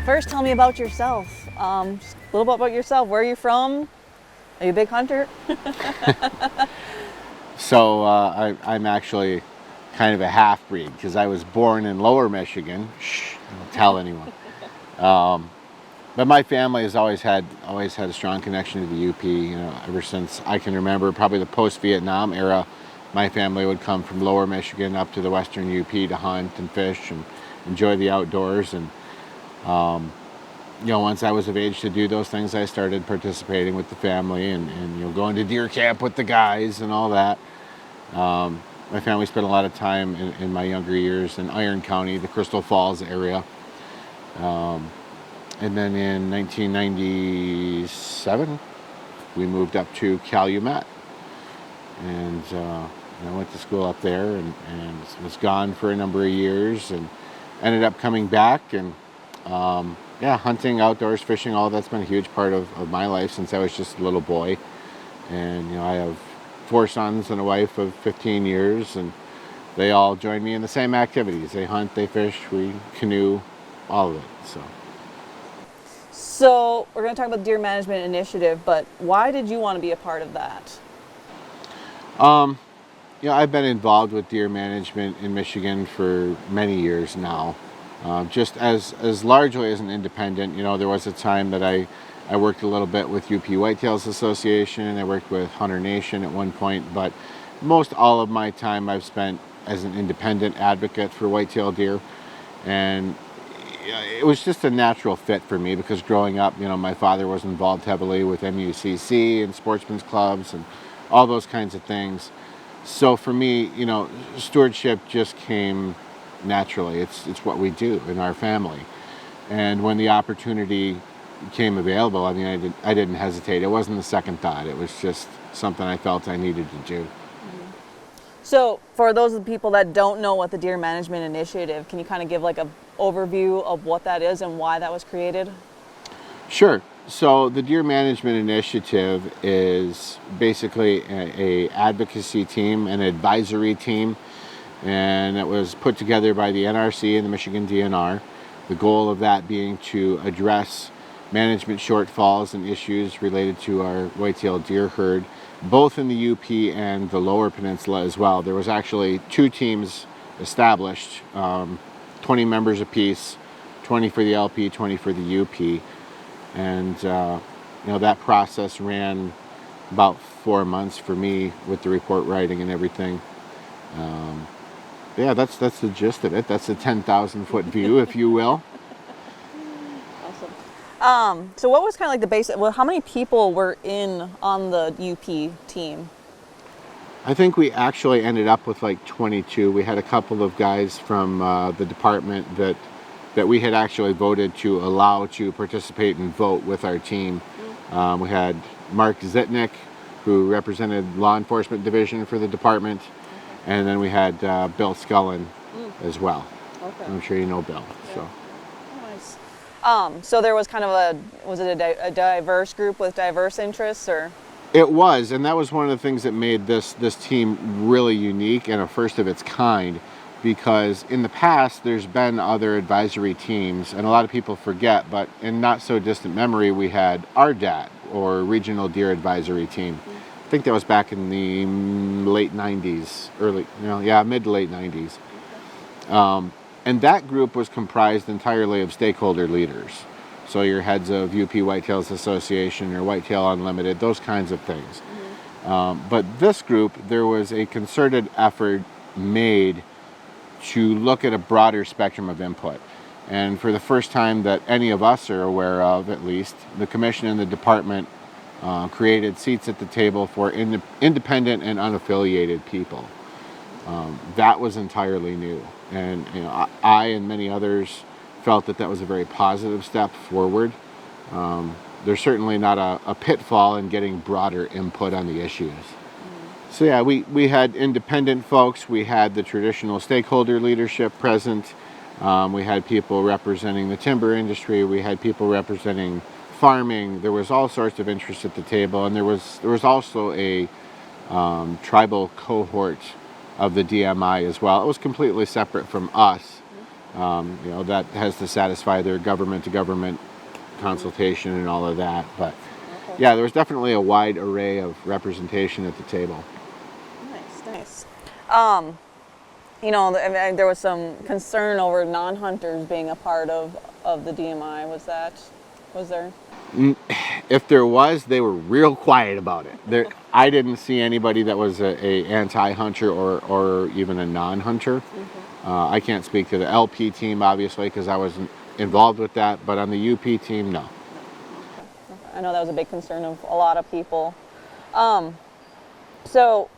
First, tell me about yourself. Just a little bit about yourself. Where are you from? Are you a big hunter? So I'm actually kind of a half-breed because I was born in Lower Michigan. Shh, don't tell anyone. But my family has always had a strong connection to the UP. You know, ever since I can remember, probably the post-Vietnam era, my family would come from Lower Michigan up to the Western UP to hunt and fish and enjoy the outdoors. And once I was of age to do those things, I started participating with the family and going to deer camp with the guys and all that. My family spent a lot of time in my younger years in Iron County, the Crystal Falls area. And then in 1997, we moved up to Calumet. And I went to school up there and was gone for a number of years and ended up coming back. And hunting, outdoors, fishing, all that's been a huge part of my life since I was just a little boy. And I have 4 sons and a wife of 15 years, and they all join me in the same activities. They hunt, they fish, we canoe, all of it. So we're going to talk about the Deer Management Initiative, but why did you want to be a part of that? I've been involved with deer management in Michigan for many years now. Just as largely as an independent. There was a time that I worked a little bit with UP Whitetails Association. I worked with Hunter Nation at one point, but most all of my time I've spent as an independent advocate for whitetail deer. And it was just a natural fit for me because growing up, my father was involved heavily with MUCC and sportsmen's clubs and all those kinds of things. So for me, stewardship just came naturally. It's what we do in our family. And when the opportunity became available, I didn't hesitate. It wasn't a second thought. It was just something I felt I needed to do. Mm-hmm. So for those of the people that don't know what the Deer Management Initiative, can you kind of give like an overview of what that is and why that was created? Sure. So the Deer Management Initiative is basically a advocacy team, an advisory team, and it was put together by the NRC and the Michigan DNR. The goal of that being to address management shortfalls and issues related to our whitetail deer herd, both in the UP and the Lower Peninsula as well. There was actually 2 teams established, 20 members apiece, 20 for the LP, 20 for the UP. And that process ran about 4 months for me with the report writing and everything. That's the gist of it. That's a 10,000-foot view, if you will. Awesome. So what was kind of like the basic? Well, how many people were on the UP team? I think we actually ended up with like 22. We had a couple of guys from the department that we had actually voted to allow to participate and vote with our team. We had Mark Zitnick, who represented law enforcement division for the department, and then we had Bill Scullin as well. Okay. I'm sure you know Bill. Yeah. So. Nice. So there was kind of was it a diverse group with diverse interests, or? It was, and that was one of the things that made this team really unique and a first of its kind. Because in the past, there's been other advisory teams, and a lot of people forget, but in not so distant memory, we had RDAT, or Regional Deer Advisory Team. I think that was back in the late 90s, mid to late 90s. And that group was comprised entirely of stakeholder leaders. So your heads of UP Whitetails Association or Whitetail Unlimited, those kinds of things. But this group, there was a concerted effort made to look at a broader spectrum of input. And for the first time that any of us are aware of, at least, the commission and the department created seats at the table for independent and unaffiliated people. That was entirely new. And I and many others felt that was a very positive step forward. There's certainly not a pitfall in getting broader input on the issues. So yeah, we had independent folks, we had the traditional stakeholder leadership present, we had people representing the timber industry, we had people representing farming. There was all sorts of interest at the table, and there was also a tribal cohort of the DMI as well. It was completely separate from us, That has to satisfy their government-to-government consultation and all of that. But Okay. yeah, there was definitely a wide array of representation at the table. Nice. There was some concern over non-hunters being a part of the DMI. Was there? If there was, they were real quiet about it. I didn't see anybody that was a anti-hunter or even a non-hunter. I can't speak to the LP team, obviously, because I wasn't involved with that, but on the UP team, no. I know that was a big concern of a lot of people. So,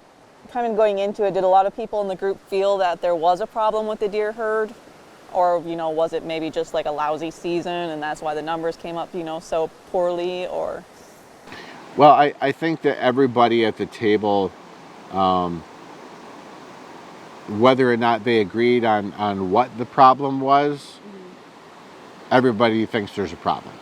kind of going into it, did a lot of people in the group feel that there was a problem with the deer herd? Or, was it maybe just like a lousy season and that's why the numbers came up, so poorly? Or Well, I think that everybody at the table, whether or not they agreed on what the problem was, everybody thinks there's a problem.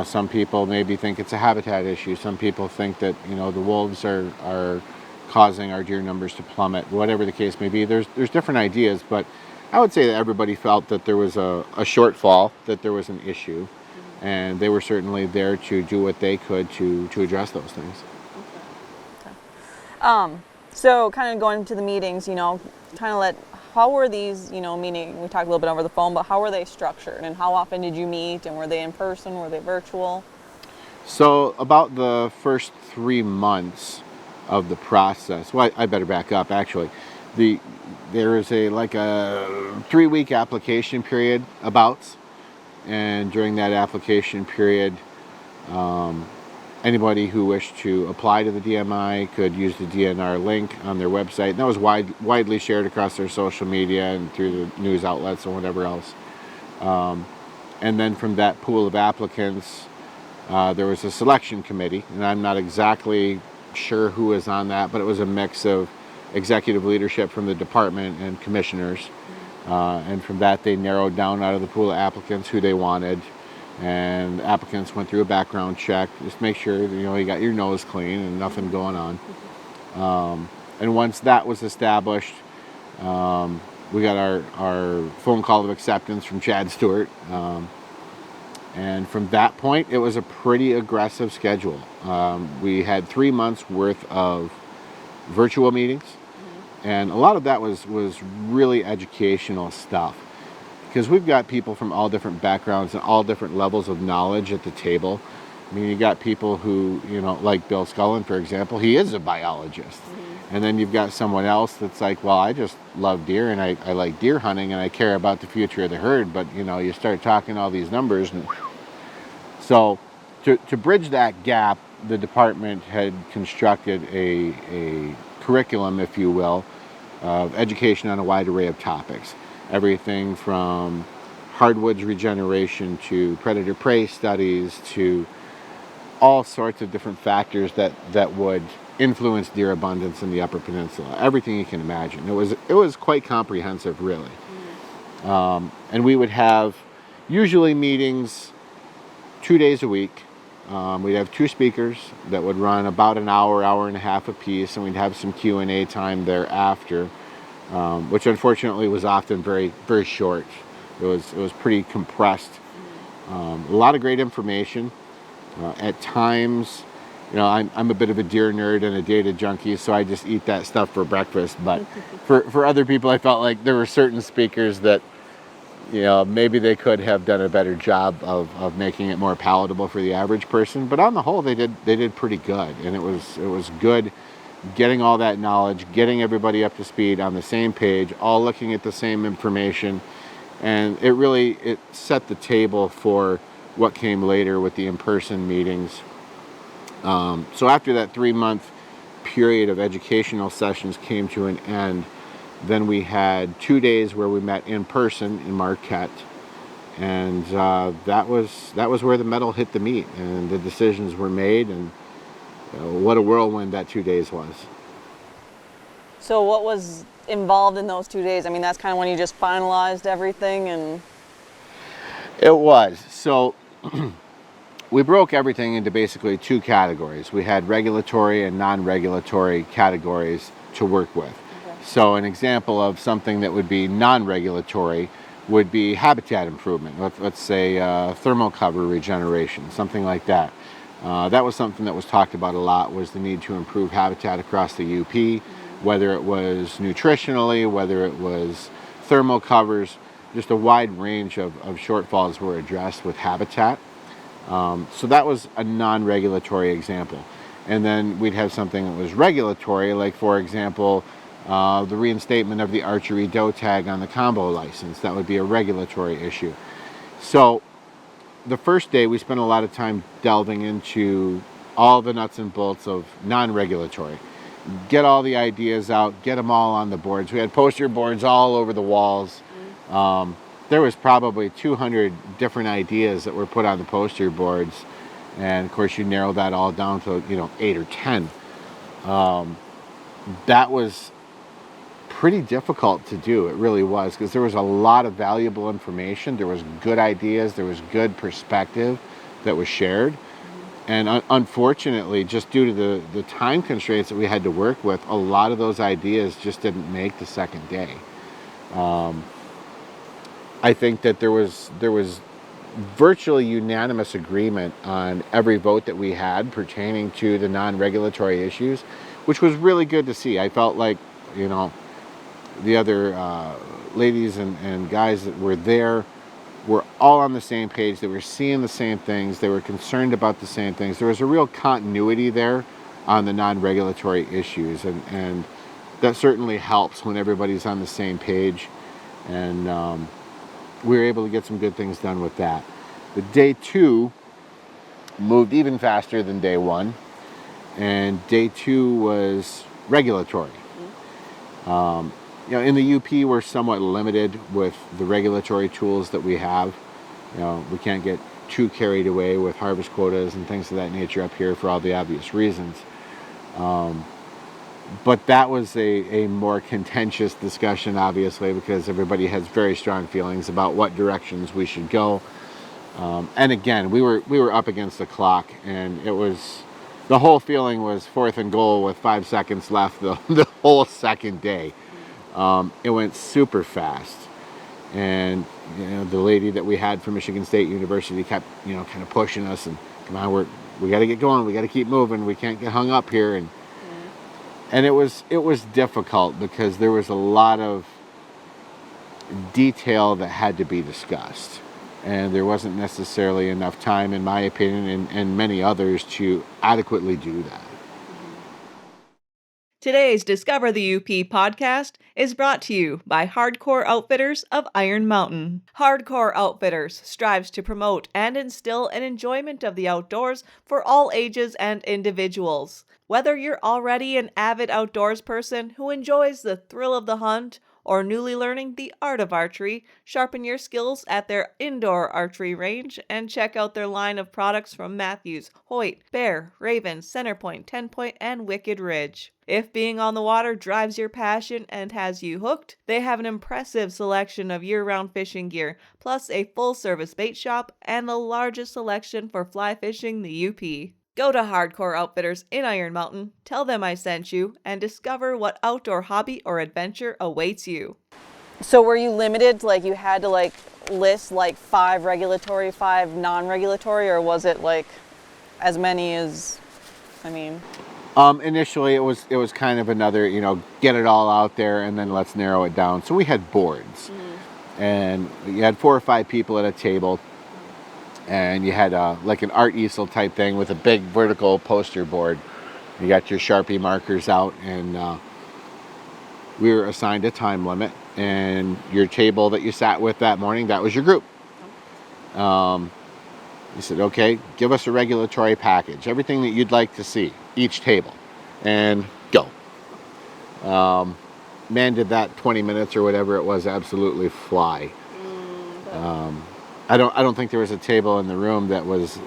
Some people maybe think it's a habitat issue. Some people think that, the wolves are causing our deer numbers to plummet. Whatever the case may be, there's different ideas, but I would say that everybody felt that there was a shortfall, that there was an issue, and they were certainly there to do what they could to address those things. So kind of going to the meetings, how were these, meaning we talked a little bit over the phone, but how were they structured and how often did you meet and were they in person, were they virtual? So about the first 3 months of the process, well, I better back up actually. There is a 3-week application period and during that application period, anybody who wished to apply to the DMI could use the DNR link on their website. And that was widely shared across their social media and through the news outlets and whatever else. And then from that pool of applicants, there was a selection committee, and I'm not exactly sure who was on that, but it was a mix of executive leadership from the department and commissioners. And from that, they narrowed down out of the pool of applicants who they wanted. And applicants went through a background check, just make sure you got your nose clean and nothing going on. And once that was established, we got our phone call of acceptance from Chad Stewart. And from that point, it was a pretty aggressive schedule. We had 3 months worth of virtual meetings, and a lot of that was really educational stuff. Because we've got people from all different backgrounds and all different levels of knowledge at the table. I mean, you got people who, like Bill Scullin, for example, he is a biologist. And then you've got someone else that's like, well, I just love deer and I like deer hunting and I care about the future of the herd. But, you start talking all these numbers. And so to bridge that gap, the department had constructed a curriculum, if you will, of education on a wide array of topics. Everything from hardwoods regeneration to predator-prey studies to all sorts of different factors that would influence deer abundance in the Upper Peninsula. Everything you can imagine. It was quite comprehensive, really. And we would have usually meetings 2 days a week. We'd have 2 speakers that would run about an hour and a half apiece, and we'd have some Q&A time thereafter, which unfortunately was often very, very short. It was pretty compressed. A lot of great information. At times, I'm a bit of a deer nerd and a data junkie, so I just eat that stuff for breakfast. But for other people, I felt like there were certain speakers that, maybe they could have done a better job of making it more palatable for the average person. But on the whole, they did pretty good, and it was good getting all that knowledge, getting everybody up to speed on the same page, all looking at the same information, and it set the table for what came later with the in-person meetings. So after that 3-month period of educational sessions came to an end, then we had 2 days where we met in person in Marquette, and that was where the metal hit the meat, and the decisions were made, and what a whirlwind that 2 days was. So what was involved in those 2 days? I mean, that's kind of when you just finalized everything and... It was. So we broke everything into basically 2 categories. We had regulatory and non-regulatory categories to work with. So an example of something that would be non-regulatory would be habitat improvement. Let's say thermal cover regeneration, something like that. That was something that was talked about a lot, was the need to improve habitat across the UP, whether it was nutritionally, whether it was thermal covers, just a wide range of shortfalls were addressed with habitat. So that was a non-regulatory example. And then we'd have something that was regulatory, like for example, the reinstatement of the archery doe tag on the combo license. That would be a regulatory issue. So the first day we spent a lot of time delving into all the nuts and bolts of non-regulatory. Get all the ideas out, get them all on the boards. We had poster boards all over the walls. There was probably 200 different ideas that were put on the poster boards. And of course you narrow that all down to, 8 or 10. That was pretty difficult to do. It really was, because there was a lot of valuable information. There was good ideas. There was good perspective that was shared. And unfortunately, just due to the time constraints that we had to work with, a lot of those ideas just didn't make the second day. I think that there was virtually unanimous agreement on every vote that we had pertaining to the non-regulatory issues, which was really good to see. I felt like, the other ladies and guys that were there were all on the same page. They were seeing the same things. They were concerned about the same things. There was a real continuity there on the non-regulatory issues, and that certainly helps when everybody's on the same page. And we were able to get some good things done with that. But day 2 moved even faster than day 1, and day 2 was regulatory. In the UP, we're somewhat limited with the regulatory tools that we have. We can't get too carried away with harvest quotas and things of that nature up here for all the obvious reasons. But that was a more contentious discussion, obviously, because everybody has very strong feelings about what directions we should go. And again, we were up against the clock, and the whole feeling was 4th and goal with 5 seconds left the whole second day. It went super fast, and the lady that we had from Michigan State University kept kind of pushing us, and come on, we got to get going, we got to keep moving, we can't get hung up here. And it was difficult because there was a lot of detail that had to be discussed, and there wasn't necessarily enough time, in my opinion, and many others, to adequately do that. Today's Discover the UP podcast is brought to you by Hardcore Outfitters of Iron Mountain. Hardcore Outfitters strives to promote and instill an enjoyment of the outdoors for all ages and individuals. Whether you're already an avid outdoors person who enjoys the thrill of the hunt, or newly learning the art of archery, sharpen your skills at their indoor archery range and check out their line of products from Matthews, Hoyt, Bear, Raven, Centerpoint, 10-Point, and Wicked Ridge. If being on the water drives your passion and has you hooked, they have an impressive selection of year-round fishing gear, plus a full-service bait shop and the largest selection for fly fishing the UP. Go to Hardcore Outfitters in Iron Mountain, tell them I sent you, and discover what outdoor hobby or adventure awaits you. So were you limited, like you had to list 5 regulatory, 5 non-regulatory, or was it as many as, Initially it was kind of another, get it all out there and then let's narrow it down. So we had boards, and you had 4 or 5 people at a table, and you had an art easel type thing with a big vertical poster board. You got your Sharpie markers out, and we were assigned a time limit, and your table that you sat with that morning, that was your group. You said, okay, give us a regulatory package, everything that you'd like to see, each table, and go. Man, did that 20 minutes or whatever it was absolutely fly. I don't think there was a table in the room that was,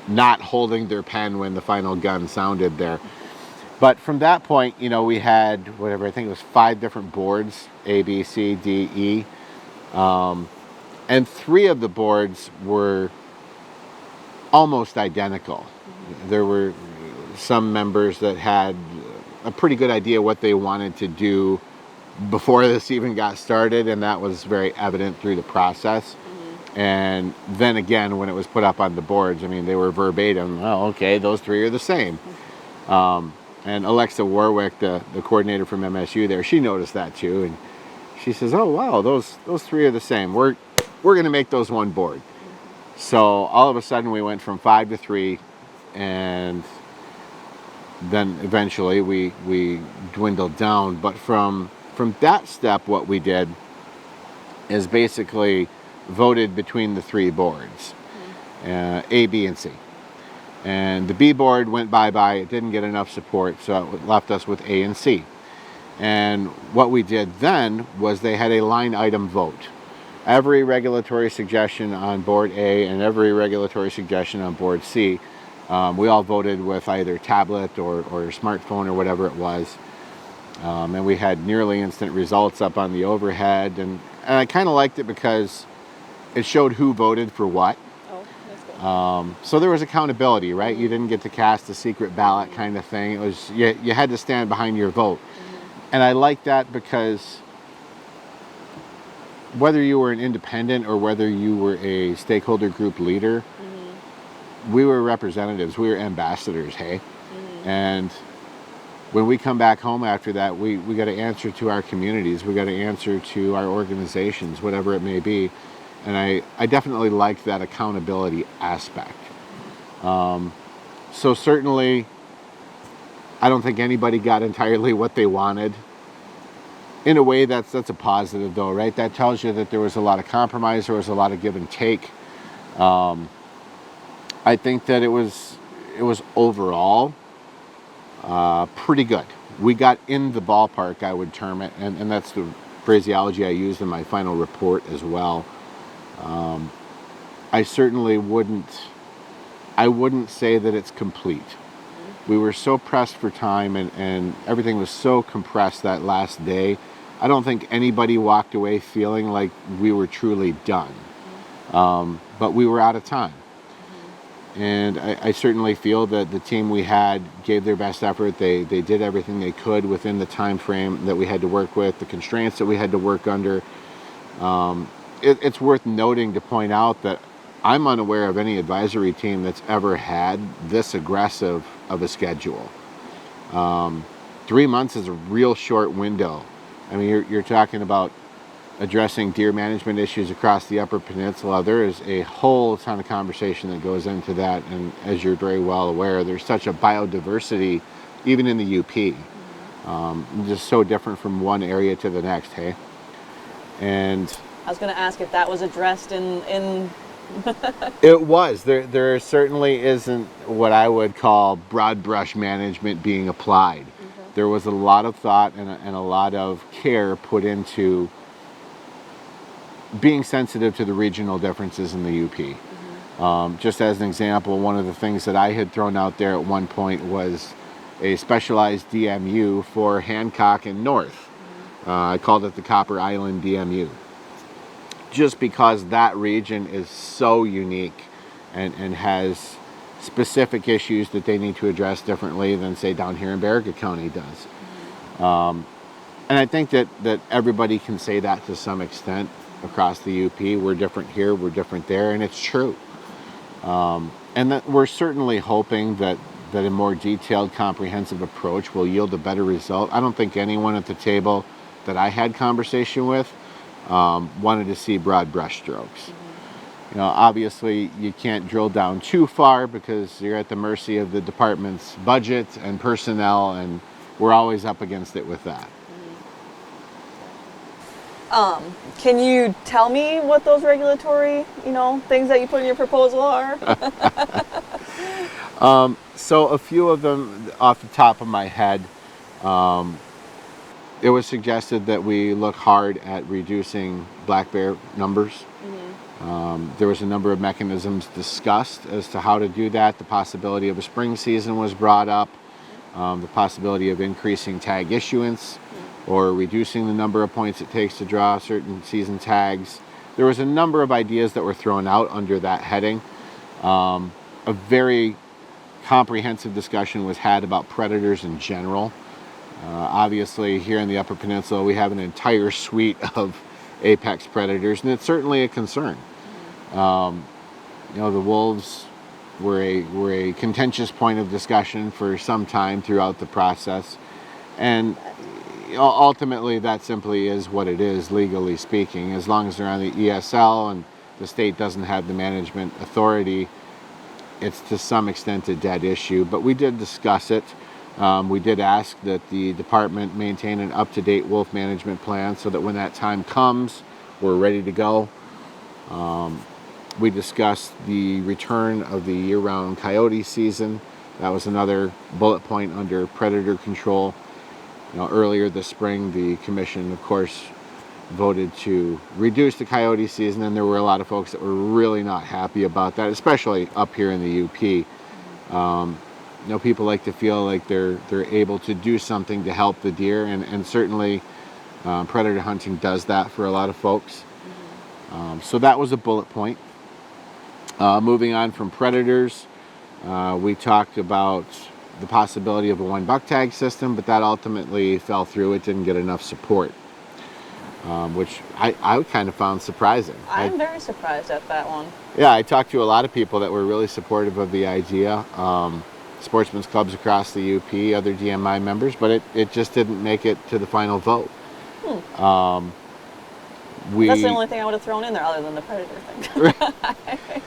not holding their pen when the final gun sounded there. But from that point, we had whatever, I think it was 5 different boards, A, B, C, D, E. And 3 of the boards were almost identical. There were some members that had a pretty good idea what they wanted to do before this even got started, and that was very evident through the process. And then again, when it was put up on the boards, I mean, they were verbatim, oh, okay, those three are the same. And Alexa Warwick, the coordinator from MSU there, she noticed that too. And she says, oh, wow, those three are the same. We're going to make those one board. So all of a sudden we went from 5 to 3, and then eventually we dwindled down. But from that step, what we did is basically voted between the 3 boards, A, B, and C. And the B board went bye-bye. It didn't get enough support, so it left us with A and C. And what we did then was they had a line item vote. Every regulatory suggestion on board A and every regulatory suggestion on board C, we all voted with either tablet or smartphone or whatever it was. And we had nearly instant results up on the overhead. And I kind of liked it because it showed who voted for what. Oh, that's cool. So there was accountability, right? You didn't get to cast a secret ballot kind of thing. It was you had to stand behind your vote. And I like that because whether you were an independent or whether you were a stakeholder group leader, we were representatives. We were ambassadors, hey? And when we come back home after that, we got to answer to our communities. We got to answer to our organizations, whatever it may be. And I definitely liked that accountability aspect. So certainly, I don't think anybody got entirely what they wanted. In a way, that's a positive, though, right? That tells you that there was a lot of compromise, there was a lot of give and take. I think that it was overall pretty good. We got in the ballpark, I would term it, and that's the phraseology I used in my final report as well. I certainly wouldn't say that it's complete. We were so pressed for time and everything was so compressed that last day. I don't think anybody walked away feeling like we were truly done. But we were out of time. And I certainly feel that the team we had gave their best effort. They did everything they could within the time frame that we had to work with, the constraints that we had to work under. It's worth noting to point out that I'm unaware of any advisory team that's ever had this aggressive of a schedule. 3 months is a real short window. I mean, you're talking about addressing deer management issues across the Upper Peninsula. There is a whole ton of conversation that goes into that, and as you're very well aware, there's such a biodiversity, even in the UP. Just so different from one area to the next, hey? And I was going to ask if that was addressed in it was. There certainly isn't what I would call broad brush management being applied. There was a lot of thought and a lot of care put into being sensitive to the regional differences in the UP. Just as an example, one of the things that I had thrown out there at one point was a specialized DMU for Hancock and North. I called it the Copper Island DMU. Just because that region is so unique and has specific issues that they need to address differently than, say, down here in Baraga County does. And I think that everybody can say that to some extent across the UP. We're different here, we're different there, and it's true. And that we're certainly hoping that a more detailed, comprehensive approach will yield a better result. I don't think anyone at the table that I had conversation with wanted to see broad brushstrokes. You know, obviously you can't drill down too far because you're at the mercy of the department's budget and personnel, and we're always up against it with that. Can you tell me what those regulatory, things that you put in your proposal are? So a few of them off the top of my head, it was suggested that we look hard at reducing black bear numbers. There was a number of mechanisms discussed as to how to do that. The possibility of a spring season was brought up. The possibility of increasing tag issuance or reducing the number of points it takes to draw certain season tags. There was a number of ideas that were thrown out under that heading. A very comprehensive discussion was had about predators in general. Obviously, here in the Upper Peninsula, we have an entire suite of apex predators, and it's certainly a concern. The wolves were a contentious point of discussion for some time throughout the process, and ultimately that simply is what it is, legally speaking. As long as they're on the ESL and the state doesn't have the management authority, it's to some extent a dead issue. But we did discuss it. We did ask that the department maintain an up-to-date wolf management plan so that when that time comes, we're ready to go. We discussed the return of the year-round coyote season. That was another bullet point under predator control. Earlier this spring, the commission, of course, voted to reduce the coyote season, and there were a lot of folks that were really not happy about that, especially up here in the UP. People like to feel like they're able to do something to help the deer, and certainly predator hunting does that for a lot of folks. So that was a bullet point. Moving on from predators, we talked about the possibility of a one buck tag system, but that ultimately fell through. It didn't get enough support, which I kind of found surprising. I'm very surprised at that one. Yeah, I talked to a lot of people that were really supportive of the idea. Sportsmen's clubs across the UP, other DMI members, but it just didn't make it to the final vote. That's the only thing I would have thrown in there other than the predator thing.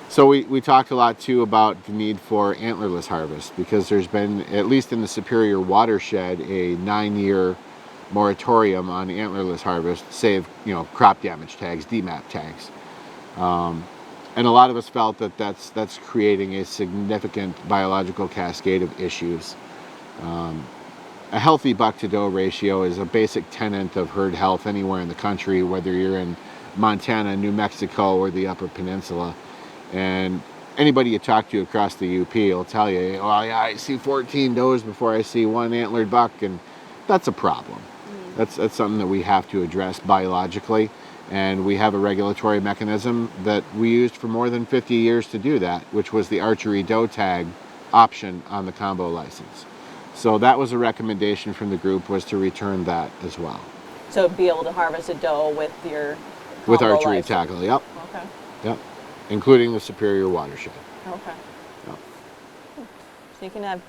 So we talked a lot too about the need for antlerless harvest, because there's been, at least in the Superior watershed, a 9-year moratorium on antlerless harvest, save crop damage tags, DMAP tags. And a lot of us felt that that's creating a significant biological cascade of issues. A healthy buck to doe ratio is a basic tenet of herd health anywhere in the country, whether you're in Montana, New Mexico, or the Upper Peninsula. And anybody you talk to across the UP will tell you, well, yeah, I see 14 does before I see one antlered buck, and that's a problem. That's something that we have to address biologically. And we have a regulatory mechanism that we used for more than 50 years to do that, which was the archery doe tag option on the combo license. So that was a recommendation from the group, was to return that as well. So be able to harvest a doe with your With combo archery license. tackle, yep. Okay. Yep. Including the Superior watershed. Okay. Yep. So you can have.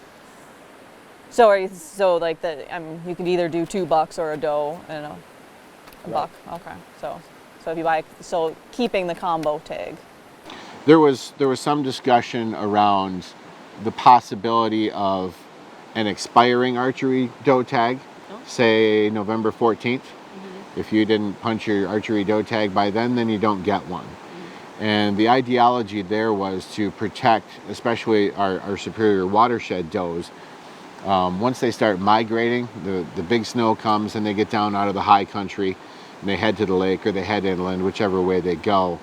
So are you, so like that? You could either do 2 bucks or a doe and a buck. Okay. So if you buy, so keeping the combo tag. There was some discussion around the possibility of an expiring archery doe tag, say November 14th. If you didn't punch your archery doe tag by then you don't get one. And the ideology there was to protect, especially our Superior watershed does. Once they start migrating, the big snow comes and they get down out of the high country and they head to the lake or they head inland, whichever way they go.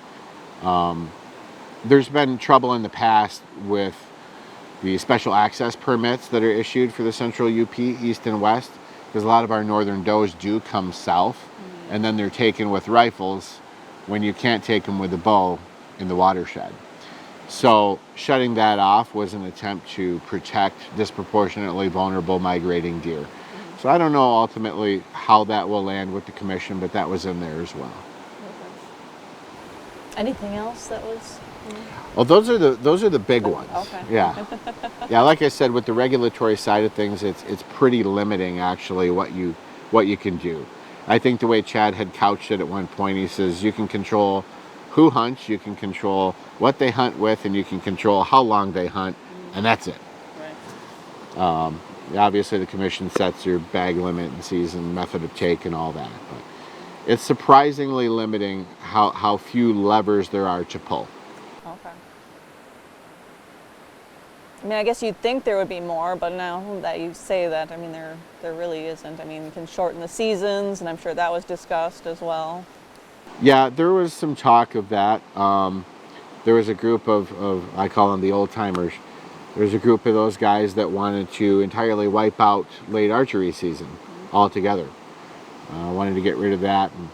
There's been trouble in the past with the special access permits that are issued for the central UP, east and west, because a lot of our northern does do come south, and then they're taken with rifles when you can't take them with a bow in the watershed. So shutting that off was an attempt to protect disproportionately vulnerable migrating deer. So I don't know ultimately how that will land with the commission, but that was in there as well. Anything else that was? Well, those are the big ones. Okay. Yeah, like I said, with the regulatory side of things, it's pretty limiting actually what you can do. I think the way Chad had couched it at one point, he says you can control who hunts, you can control what they hunt with, and you can control how long they hunt, and that's it. Right. Obviously, the commission sets your bag limit and season, method of take, and all that. But it's surprisingly limiting how few levers there are to pull. Okay. I mean, I guess you'd think there would be more, but now that you say that, I mean, there really isn't. I mean, you can shorten the seasons, and I'm sure that was discussed as well. Yeah, there was some talk of that. There was a group of I call them the old timers. There was a group of those guys that wanted to entirely wipe out late archery season altogether. Wanted to get rid of that, and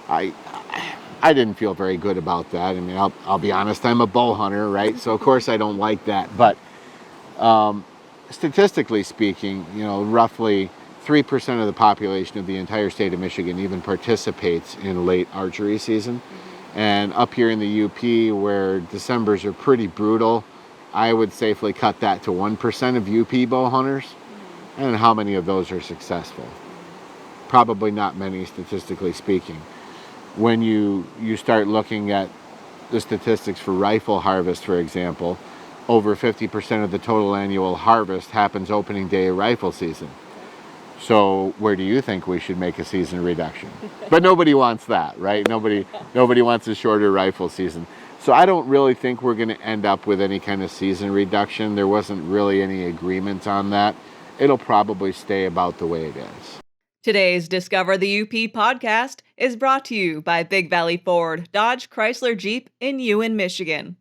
I didn't feel very good about that. I mean, I'll be honest, I'm a bow hunter, right? So of course I don't like that. But statistically speaking, roughly 3% of the population of the entire state of Michigan even participates in late archery season. And up here in the UP, where Decembers are pretty brutal, I would safely cut that to 1% of UP bow hunters. And how many of those are successful? Probably not many, statistically speaking. When you start looking at the statistics for rifle harvest, for example, over 50% of the total annual harvest happens opening day of rifle season. So where do you think we should make a season reduction? But nobody wants that, right? Nobody wants a shorter rifle season. So I don't really think we're going to end up with any kind of season reduction. There wasn't really any agreement on that. It'll probably stay about the way it is. Today's Discover the UP podcast is brought to you by Big Valley Ford, Dodge, Chrysler, Jeep in Ewan, Michigan.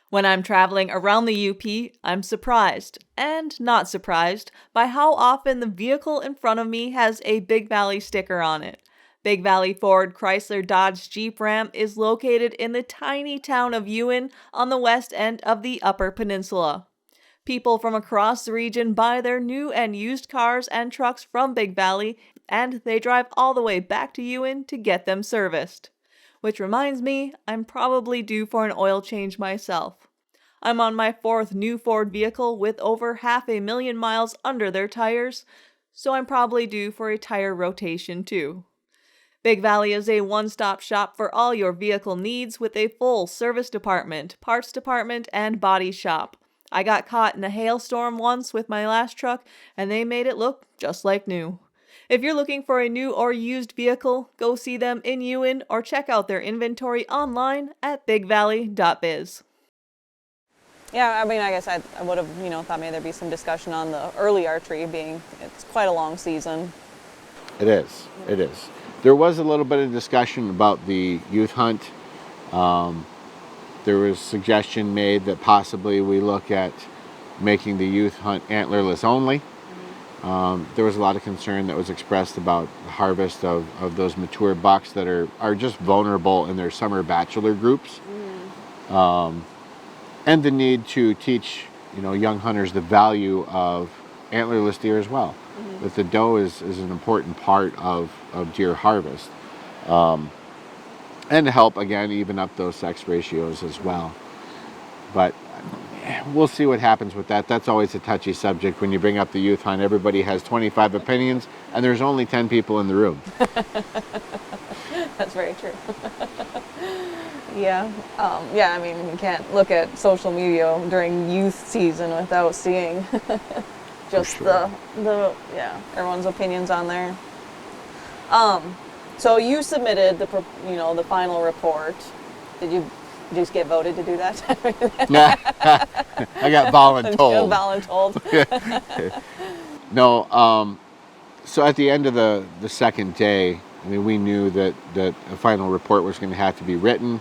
When I'm traveling around the UP, I'm surprised, and not surprised, by how often the vehicle in front of me has a Big Valley sticker on it. Big Valley Ford, Chrysler, Dodge, Jeep Ram is located in the tiny town of Ewan on the west end of the Upper Peninsula. People from across the region buy their new and used cars and trucks from Big Valley, and they drive all the way back to Ewan to get them serviced. Which reminds me, I'm probably due for an oil change myself. I'm on my 4th new Ford vehicle with over 500,000 miles under their tires, so I'm probably due for a tire rotation too. Big Valley is a one-stop shop for all your vehicle needs with a full service department, parts department, and body shop. I got caught in a hailstorm once with my last truck, and they made it look just like new. If you're looking for a new or used vehicle, go see them in Ewan or check out their inventory online at bigvalley.biz. Yeah, I mean, I guess I would have, thought maybe there'd be some discussion on the early archery it's quite a long season. It is. It is. There was a little bit of discussion about the youth hunt. There was suggestion made that possibly we look at making the youth hunt antlerless only. There was a lot of concern that was expressed about the harvest of those mature bucks that are just vulnerable in their summer bachelor groups. And the need to teach, young hunters the value of antlerless deer as well. That the doe is an important part of deer harvest. And to help, again, even up those sex ratios as well. But we'll see what happens with that. That's always a touchy subject when you bring up the youth hunt. Everybody has 25 opinions, and there's only 10 people in the room. That's very true. Yeah. I mean, you can't look at social media during youth season without seeing just sure. everyone's opinions on there. So you submitted the final report. Did you just get voted to do that? I got voluntold. Voluntold. No. So at the end of the second day, I mean, we knew that a final report was going to have to be written,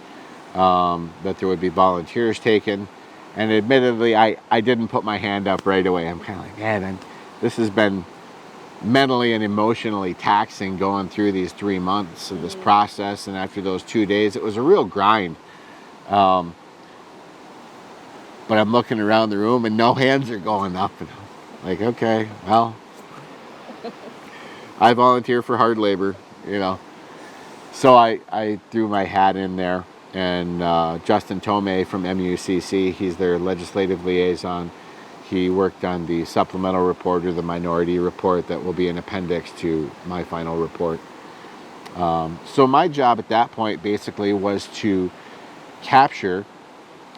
that there would be volunteers taken. And admittedly, I didn't put my hand up right away. I'm kind of like, man, this has been mentally and emotionally taxing going through these 3 months of this process. And after those 2 days, it was a real grind. But I'm looking around the room and no hands are going up. And I'm like, okay, well, I volunteer for hard labor, So I threw my hat in there, and Justin Tomei from MUCC, he's their legislative liaison. He worked on the supplemental report or the minority report that will be an appendix to my final report. So my job at that point basically was to capture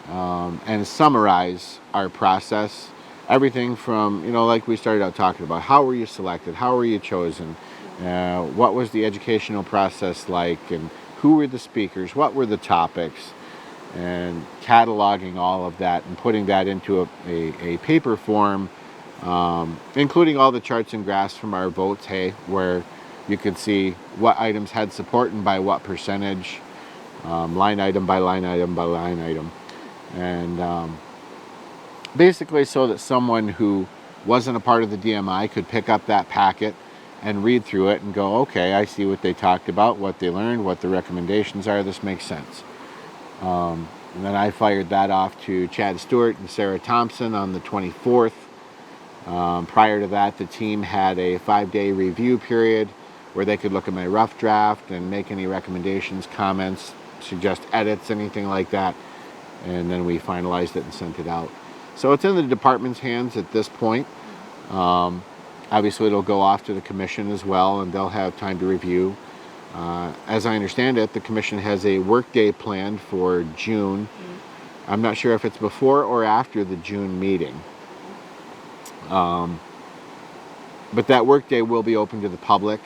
and summarize our process. Everything from, like we started out talking about, how were you selected? How were you chosen? What was the educational process like? And who were the speakers? What were the topics? And cataloging all of that and putting that into a paper form, including all the charts and graphs from our votes, where you could see what items had support and by what percentage, line item by line item by line item. And basically so that someone who wasn't a part of the DMI could pick up that packet and read through it and go, okay, I see what they talked about, what they learned, what the recommendations are, this makes sense. And then I fired that off to Chad Stewart and Sarah Thompson on the 24th. Prior to that, the team had a 5-day review period where they could look at my rough draft and make any recommendations, comments, suggest edits, anything like that. And then we finalized it and sent it out. So it's in the department's hands at this point. Obviously, it'll go off to the commission as well, and they'll have time to review. As I understand it, the commission has a workday planned for June. I'm not sure if it's before or after the June meeting. But that workday will be open to the public.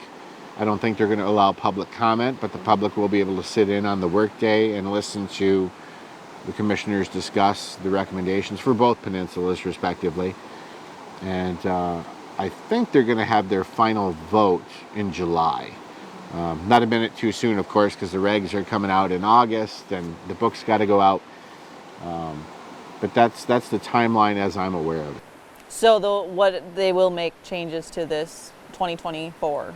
I don't think they're going to allow public comment, but the public will be able to sit in on the workday and listen to the commissioners discuss the recommendations for both peninsulas, respectively. And I think they're going to have their final vote in July. Not a minute too soon, of course, because the regs are coming out in August and the book's got to go out. But that's the timeline as I'm aware of it. So what they will make changes to this 2024.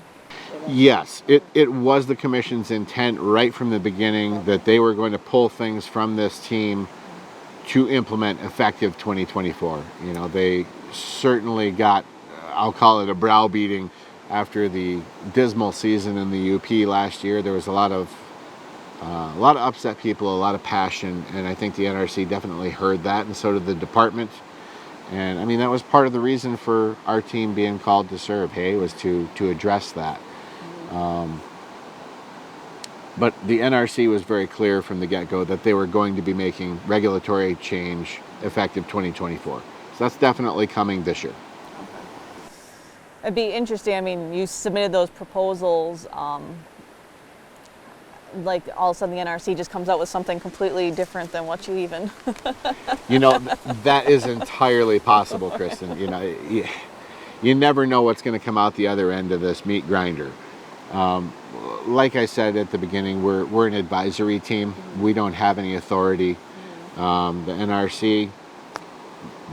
Yes, it was the commission's intent right from the beginning that they were going to pull things from this team to implement effective 2024. You know, they certainly got, I'll call it a browbeating after the dismal season in the UP last year. There was a lot of upset people, a lot of passion, and I think the NRC definitely heard that, and so did the department. And I mean, that was part of the reason for our team being called to serve, was to address that. But the NRC was very clear from the get-go that they were going to be making regulatory change effective 2024. So that's definitely coming this year. It'd be interesting. I mean, you submitted those proposals. Like all of a sudden the NRC just comes out with something completely different than what you even. You know, that is entirely possible, Kristen. You know, you never know what's going to come out the other end of this meat grinder. Like I said at the beginning, we're an advisory team. We don't have any authority. The NRC,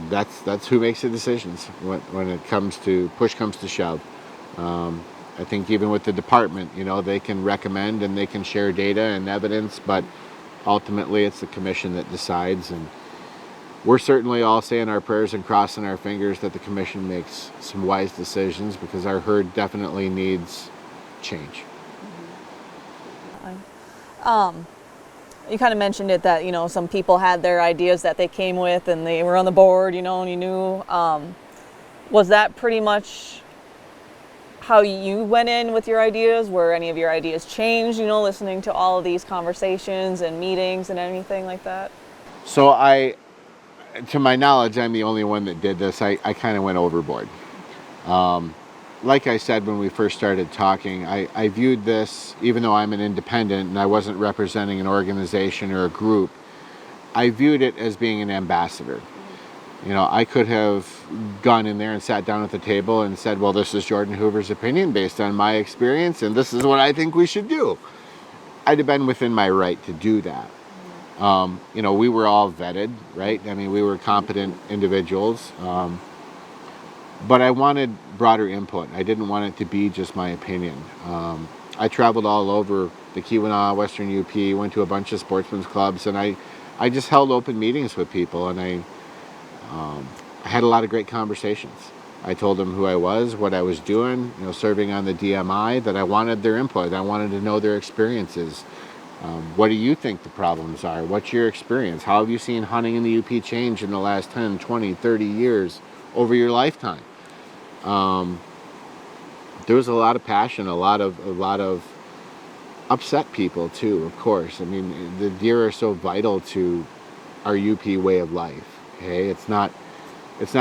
that's who makes the decisions when it comes to push comes to shove. I think even with the department, you know, they can recommend and they can share data and evidence, but ultimately it's the commission that decides. And we're certainly all saying our prayers and crossing our fingers that the commission makes some wise decisions, because our herd definitely needs change. You kind of mentioned it that, you know, some people had their ideas that they came with and they were on the board, you know, and you knew. Was that pretty much how you went in with your ideas? Were any of your ideas changed, you know, listening to all of these conversations and meetings and anything like that? So to my knowledge, I'm the only one that did this. I kind of went overboard. Like I said when we first started talking, I viewed this, even though I'm an independent and I wasn't representing an organization or a group, I viewed it as being an ambassador. You know, I could have gone in there and sat down at the table and said, well, this is Jordan Hoover's opinion based on my experience, and this is what I think we should do. I'd have been within my right to do that. You know, we were all vetted, right? I mean, we were competent individuals. But I wanted broader input. I didn't want it to be just my opinion. I traveled all over the Keweenaw, Western UP, went to a bunch of sportsmen's clubs, and I just held open meetings with people, and I had a lot of great conversations. I told them who I was, what I was doing, you know, serving on the DMI, that I wanted their input. I wanted to know their experiences. What do you think the problems are? What's your experience? How have you seen hunting in the UP change in the last 10, 20, 30 years over your lifetime? There was a lot of passion, a lot of upset people too, of course. I mean, the deer are so vital to our UP way of life. Okay, it's not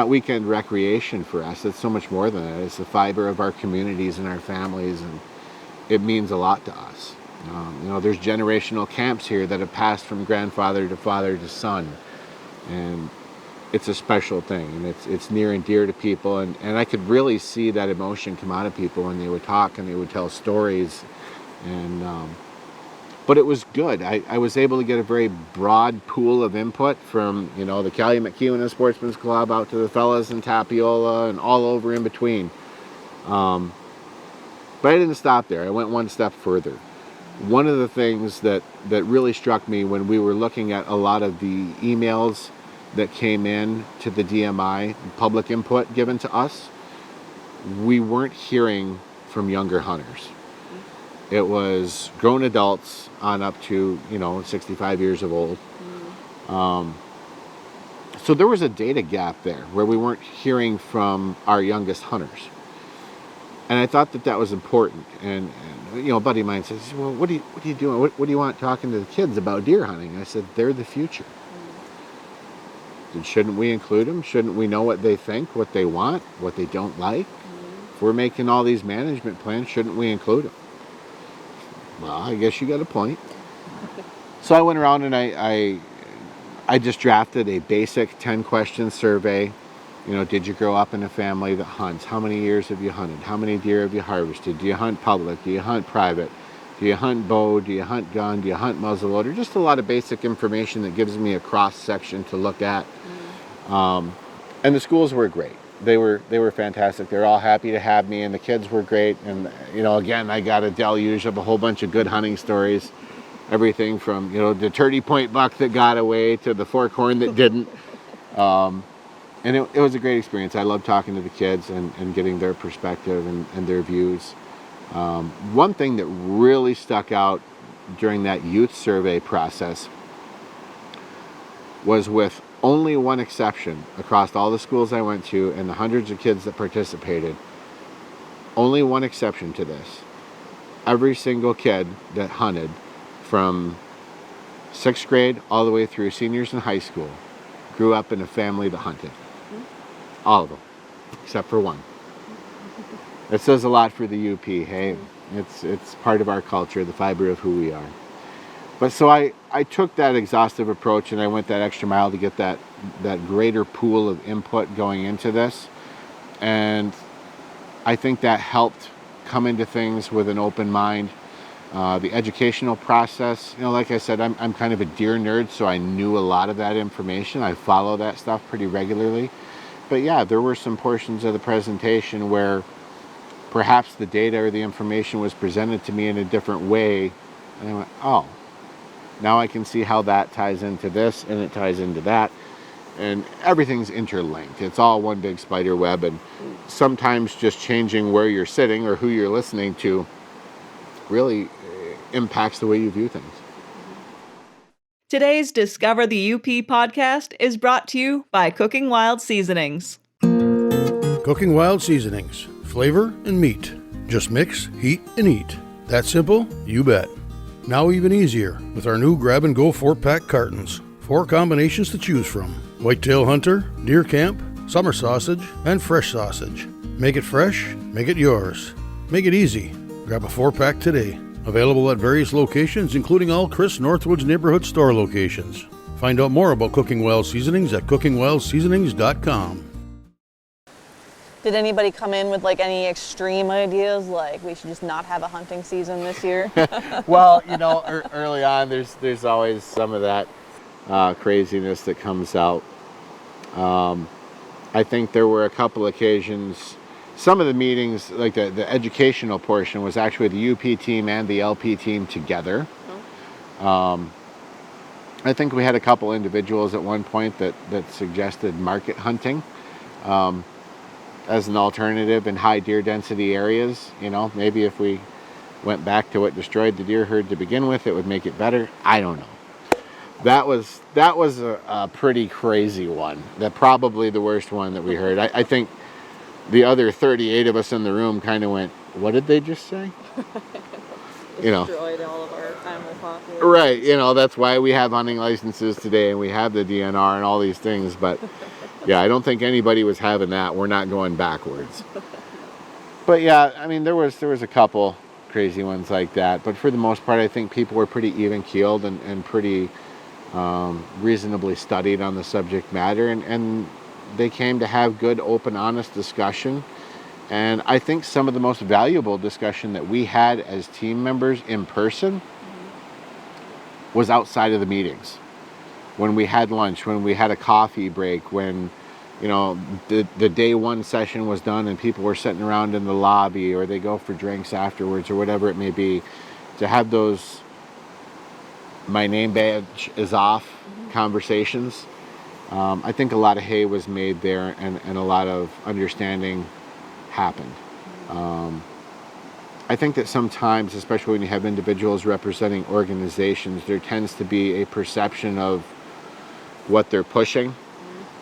weekend recreation for us. It's so much more than that. It's the fiber of our communities and our families, and it means a lot to us. You know, there's generational camps here that have passed from grandfather to father to son, and it's a special thing, and it's near and dear to people, and I could really see that emotion come out of people when they would talk and they would tell stories, and but it was good. I was able to get a very broad pool of input from, you know, the Calumet-Keweenaw Sportsman's Club out to the fellas in Tapiola and all over in between. But I didn't stop there. I went one step further. One of the things that really struck me when we were looking at a lot of the emails that came in to the DMI, public input given to us, we weren't hearing from younger hunters. It was grown adults on up to, 65 years of old. So there was a data gap there where we weren't hearing from our youngest hunters. And I thought that was important. And a buddy of mine says, well, what are you doing? What do you want talking to the kids about deer hunting? I said, they're the future. And shouldn't we include them? Shouldn't we know what they think, what they want, what they don't like? If we're making all these management plans, shouldn't we include them? Well, I guess you got a point. So I went around and I just drafted a basic 10-question survey. Did you grow up in a family that hunts? How many years have you hunted? How many deer have you harvested? Do you hunt public? Do you hunt private? Do you hunt bow? Do you hunt gun? Do you hunt muzzleloader? Just a lot of basic information that gives me a cross section to look at. And the schools were great. They were fantastic. They're all happy to have me, and the kids were great. And again, I got a deluge of a whole bunch of good hunting stories. Everything from the 30-point buck that got away to the forkhorn that didn't. And it was a great experience. I love talking to the kids and getting their perspective and their views. One thing that really stuck out during that youth survey process was, with only one exception across all the schools I went to and the hundreds of kids that participated, only one exception to this. Every single kid that hunted from 6th grade all the way through seniors in high school grew up in a family that hunted. All of them, except for one. It says a lot for the UP, hey? It's part of our culture, the fiber of who we are. But so I took that exhaustive approach, and I went that extra mile to get that greater pool of input going into this. And I think that helped come into things with an open mind. The educational process, like I said, I'm kind of a deer nerd, so I knew a lot of that information. I follow that stuff pretty regularly. But yeah, there were some portions of the presentation where perhaps the data or the information was presented to me in a different way. And I went, oh, now I can see how that ties into this and it ties into that. And everything's interlinked. It's all one big spider web. And sometimes just changing where you're sitting or who you're listening to really impacts the way you view things. Today's Discover the UP podcast is brought to you by Cooking Wild Seasonings. Cooking Wild Seasonings. Flavor and meat. Just mix, heat, and eat. That simple? You bet. Now even easier with our new grab-and-go 4-pack cartons. 4 combinations to choose from. Whitetail Hunter, Deer Camp, Summer Sausage, and Fresh Sausage. Make it fresh, make it yours. Make it easy. Grab a 4-pack today. Available at various locations, including all Chris Northwood's neighborhood store locations. Find out more about Cooking Wild Seasonings at cookingwildseasonings.com. Did anybody come in with like any extreme ideas, like we should just not have a hunting season this year? Well, early on, there's always some of that craziness that comes out. I think there were a couple occasions. Some of the meetings, like the educational portion, was actually the UP team and the LP team together. I think we had a couple individuals at one point that suggested market hunting as an alternative in high deer density areas. Maybe if we went back to what destroyed the deer herd to begin with, it would make it better. I don't know. That was a pretty crazy one. Probably the worst one that we heard. I think the other 38 of us in the room kind of went, what did they just say? Destroyed all of our animal population. Right, that's why we have hunting licenses today and we have the DNR and all these things. But yeah, I don't think anybody was having that. We're not going backwards. But yeah, I mean, there was a couple crazy ones like that. But for the most part, I think people were pretty even-keeled and pretty reasonably studied on the subject matter. And they came to have good, open, honest discussion. And I think some of the most valuable discussion that we had as team members in person was outside of the meetings. When we had lunch, when we had a coffee break, when, the day one session was done and people were sitting around in the lobby, or they go for drinks afterwards, or whatever it may be, to have those my name badge is off conversations. I think a lot of hay was made there, and a lot of understanding happened. I think that sometimes, especially when you have individuals representing organizations, there tends to be a perception of what they're pushing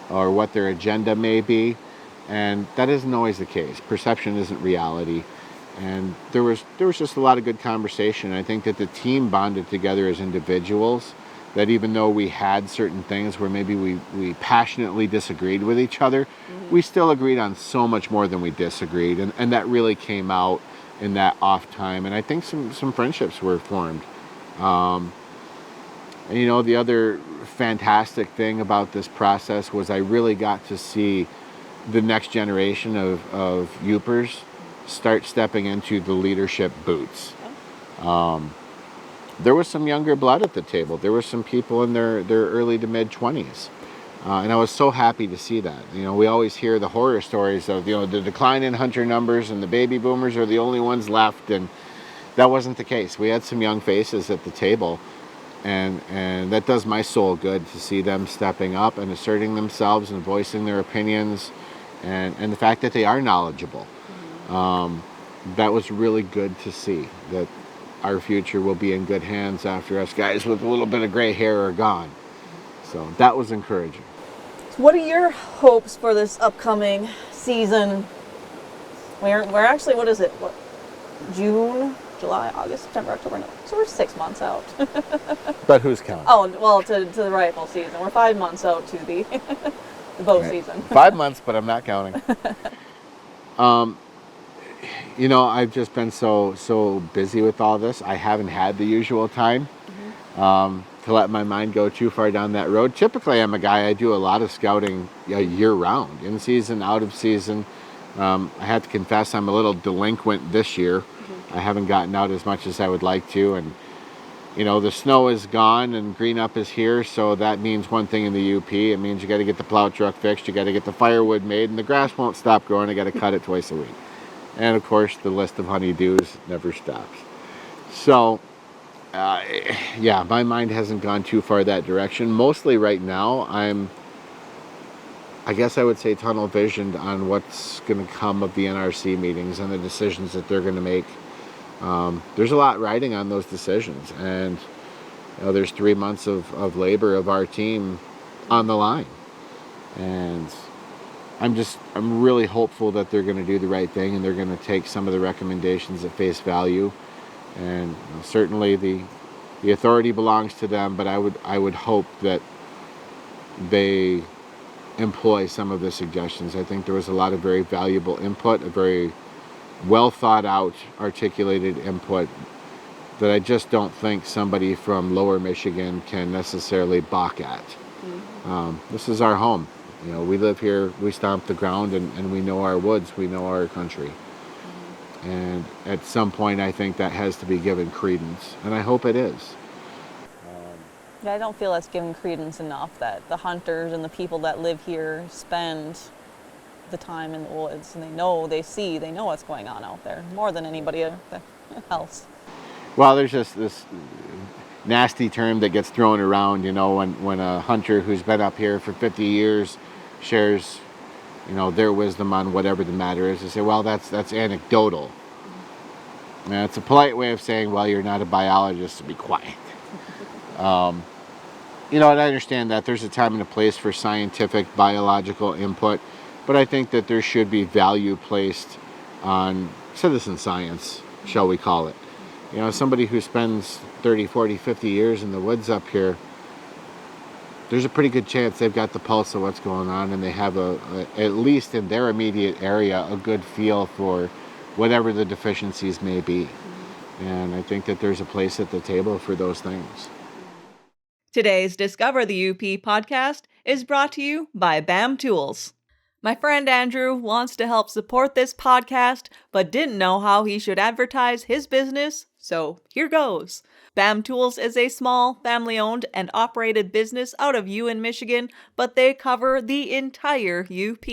or what their agenda may be, and that isn't always the case. Perception isn't reality, and there was just a lot of good conversation. I think that the team bonded together as individuals, that even though we had certain things where maybe we passionately disagreed with each other, we still agreed on so much more than we disagreed, and that really came out in that off time, and I think some friendships were formed. And the other fantastic thing about this process was I really got to see the next generation of Youpers start stepping into the leadership boots. There was some younger blood at the table. There were some people in their early to mid 20s. And I was so happy to see that. We always hear the horror stories of, the decline in hunter numbers and the baby boomers are the only ones left. And that wasn't the case. We had some young faces at the table. And that does my soul good to see them stepping up and asserting themselves and voicing their opinions. And the fact that they are knowledgeable. That was really good to see, that our future will be in good hands after us guys with a little bit of gray hair are gone. So that was encouraging. What are your hopes for this upcoming season? We're actually, what is it? June, July, August, September, October, November. So we're 6 months out. But who's counting? Oh, well, to the rifle season. We're 5 months out to the bow season. 5 months, but I'm not counting. I've just been so busy with all this. I haven't had the usual time to let my mind go too far down that road. Typically, I'm a guy, I do a lot of scouting year round, in season, out of season. I have to confess I'm a little delinquent this year. I haven't gotten out as much as I would like to, and the snow is gone and green up is here, so that means one thing in the UP. It means you got to get the plow truck fixed, you got to get the firewood made, and the grass won't stop growing. I got to cut it twice a week. And of course, the list of honeydews never stops. So, my mind hasn't gone too far that direction. Mostly right now, I guess I would say tunnel visioned on what's going to come of the NRC meetings and the decisions that they're going to make. There's a lot riding on those decisions, and there's 3 months of labor of our team on the line, and I'm really hopeful that they're going to do the right thing and they're going to take some of the recommendations at face value, and certainly the authority belongs to them, but I would hope that they employ some of the suggestions. I think there was a lot of very valuable input, a very well thought out, articulated input that I just don't think somebody from Lower Michigan can necessarily balk at. This is our home. We live here, we stomp the ground, and we know our woods, we know our country. And at some point, I think that has to be given credence, and I hope it is. Yeah, I don't feel that's given credence enough, that the hunters and the people that live here spend the time in the woods, and they know what's going on out there more than anybody else. Well, there's just this nasty term that gets thrown around, when a hunter who's been up here for 50 years shares, their wisdom on whatever the matter is. They say, well, that's anecdotal. And it's a polite way of saying, well, you're not a biologist, so be quiet. And I understand that there's a time and a place for scientific, biological input, but I think that there should be value placed on citizen science, shall we call it. Somebody who spends 30, 40, 50 years in the woods up here, there's a pretty good chance they've got the pulse of what's going on, and they have at least in their immediate area, a good feel for whatever the deficiencies may be. And I think that there's a place at the table for those things. Today's Discover the UP podcast is brought to you by BAM Tools. My friend Andrew wants to help support this podcast, but didn't know how he should advertise his business, so here goes. BAM Tools is a small, family-owned and operated business out of Ewan, Michigan, but they cover the entire UP,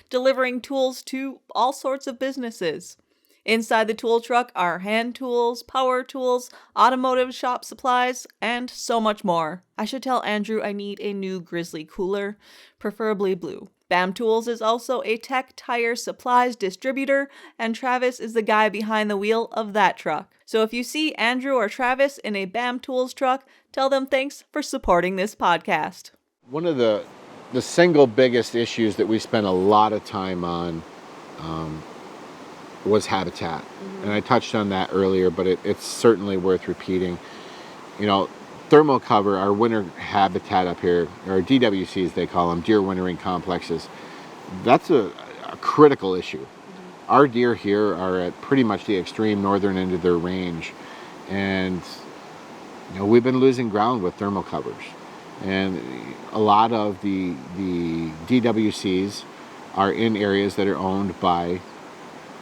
delivering tools to all sorts of businesses. Inside the tool truck are hand tools, power tools, automotive shop supplies, and so much more. I should tell Andrew I need a new Grizzly cooler, preferably blue. BAM Tools is also a tech tire supplies distributor, and Travis is the guy behind the wheel of that truck. So if you see Andrew or Travis in a BAM Tools truck, tell them thanks for supporting this podcast. One of the single biggest issues that we spent a lot of time on was habitat. And I touched on that earlier, but it's certainly worth repeating. You know, thermal cover, our winter habitat up here, or DWCs they call them, deer wintering complexes, that's a critical issue. Our deer here are at pretty much the extreme northern end of their range, and you know, we've been losing ground with thermal covers. And a lot of the DWCs are in areas that are owned by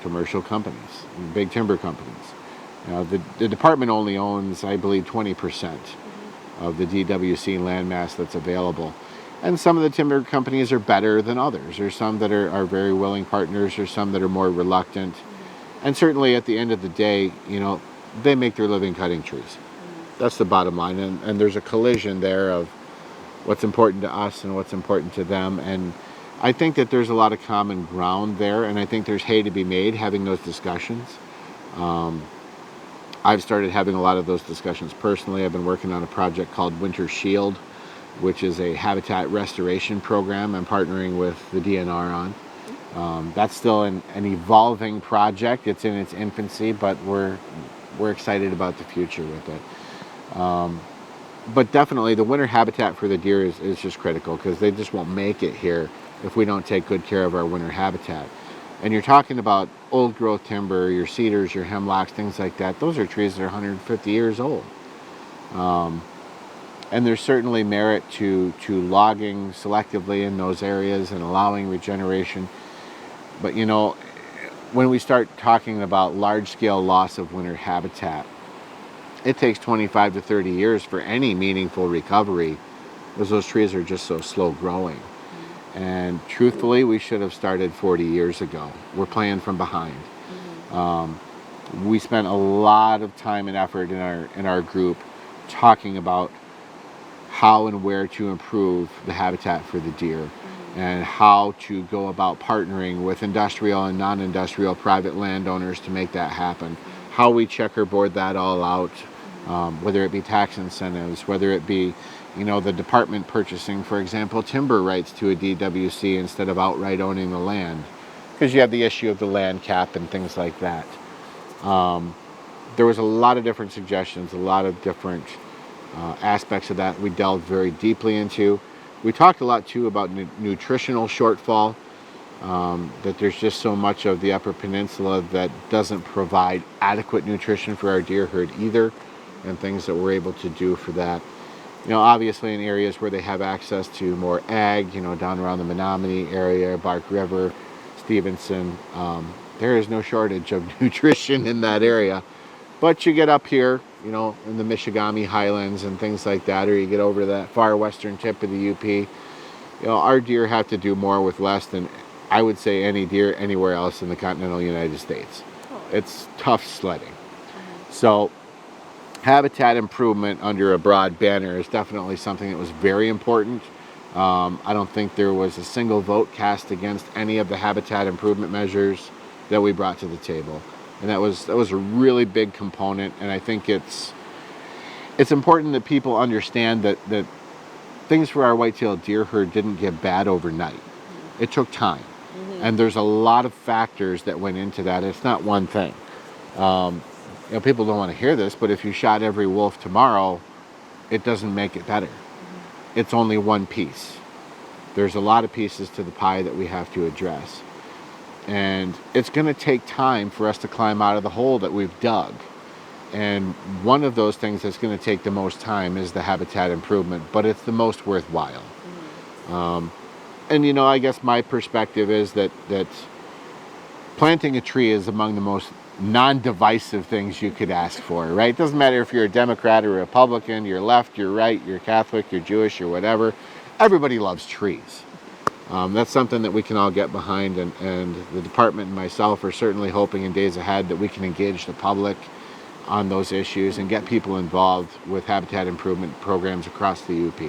commercial companies, big timber companies. The department only owns, I believe, 20% of the DWC landmass that's available. And some of the timber companies are better than others. There's some that are very willing partners, there's some that are more reluctant. And certainly at the end of the day, you know, they make their living cutting trees. That's the bottom line. And there's a collision there of what's important to us and what's important to them. And I think that there's a lot of common ground there, and I think there's hay to be made having those discussions. I've started having a lot of those discussions personally. I've been working on a project called Winter Shield, which is a habitat restoration program I'm partnering with the DNR on. That's still an evolving project. It's in its infancy, but we're excited about the future with it. But definitely the winter habitat for the deer is just critical, because they just won't make it here if we don't take good care of our winter habitat. And you're talking about old growth timber, your cedars, your hemlocks, things like that. Those are trees that are 150 years old. And there's certainly merit to logging selectively in those areas and allowing regeneration. But you know, when we start talking about large-scale loss of winter habitat, it takes 25 to 30 years for any meaningful recovery, because those trees are just so slow growing. And truthfully, we should have started 40 years ago. We're playing from behind. We spent a lot of time and effort in our group talking about how and where to improve the habitat for the deer, and how to go about partnering with industrial and non-industrial private landowners to make that happen. How we checkerboard that all out, whether it be tax incentives, whether it be, you know, the department purchasing, for example, timber rights to a DWC instead of outright owning the land, because you have the issue of the land cap and things like that. There was a lot of different suggestions, a lot of different aspects of that we delved very deeply into. We talked a lot too about nutritional shortfall, that there's just so much of the Upper Peninsula that doesn't provide adequate nutrition for our deer herd either, and things that we're able to do for that. You know, obviously in areas where they have access to more ag, you know, down around the Menominee area, Bark River, Stevenson, there is no shortage of nutrition in that area. But you get up here, you know, in the Michigami Highlands and things like that, or you get over to that far western tip of the UP, you know, our deer have to do more with less than I would say any deer anywhere else in the continental United States. It's tough sledding. So habitat improvement under a broad banner is definitely something that was very important. I don't think there was a single vote cast against any of the habitat improvement measures that we brought to the table. And that was a really big component, and I think it's important that people understand that things for our white-tailed deer herd didn't get bad overnight. It took time. And there's a lot of factors that went into that. It's not one thing. You know, people don't want to hear this, but if you shot every wolf tomorrow, it doesn't make it better. It's only one piece. There's a lot of pieces to the pie that we have to address. And it's going to take time for us to climb out of the hole that we've dug. And one of those things that's going to take the most time is the habitat improvement, but it's the most worthwhile. And you know, I guess my perspective is that planting a tree is among the most non-divisive things you could ask for, right? It doesn't matter if you're a Democrat or a Republican, you're left, you're right, you're Catholic, you're Jewish, or whatever. Everybody loves trees. That's something that we can all get behind, and the department and myself are certainly hoping in days ahead that we can engage the public on those issues and get people involved with habitat improvement programs across the UP.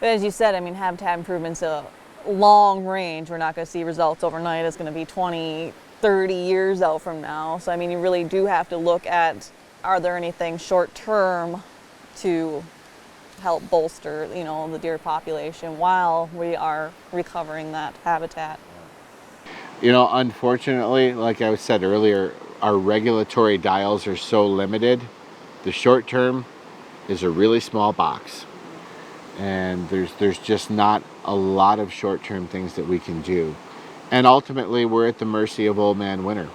But as you said, I mean, habitat improvement's a long range. We're not going to see results overnight. It's going to be 20, 30 years out from now. So, I mean, you really do have to look at, are there anything short term to help bolster, the deer population while we are recovering that habitat? Unfortunately, like I said earlier, our regulatory dials are so limited. The short term is a really small box. And there's just not a lot of short-term things that we can do. And ultimately, we're at the mercy of old man winter.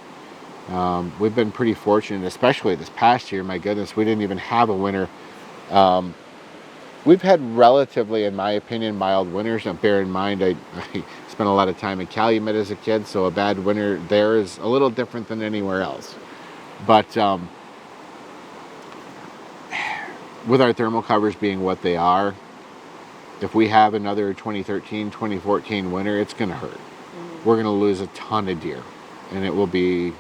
We've been pretty fortunate, especially this past year. My goodness, we didn't even have a winter. We've had relatively, in my opinion, mild winters. Now, bear in mind, I spent a lot of time in Calumet as a kid, so a bad winter there is a little different than anywhere else. But with our thermal covers being what they are, if we have another 2013, 2014 winter, it's going to hurt. We're going to lose a ton of deer. And it will be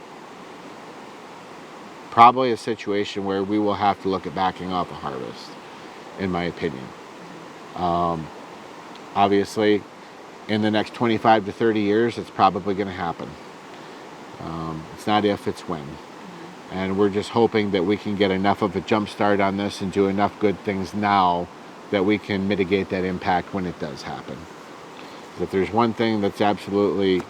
probably a situation where we will have to look at backing off a harvest, in my opinion. Obviously, in the next 25 to 30 years, it's probably going to happen. It's not if, it's when. And we're just hoping that we can get enough of a jump start on this and do enough good things now that we can mitigate that impact when it does happen. If there's one thing that's absolutely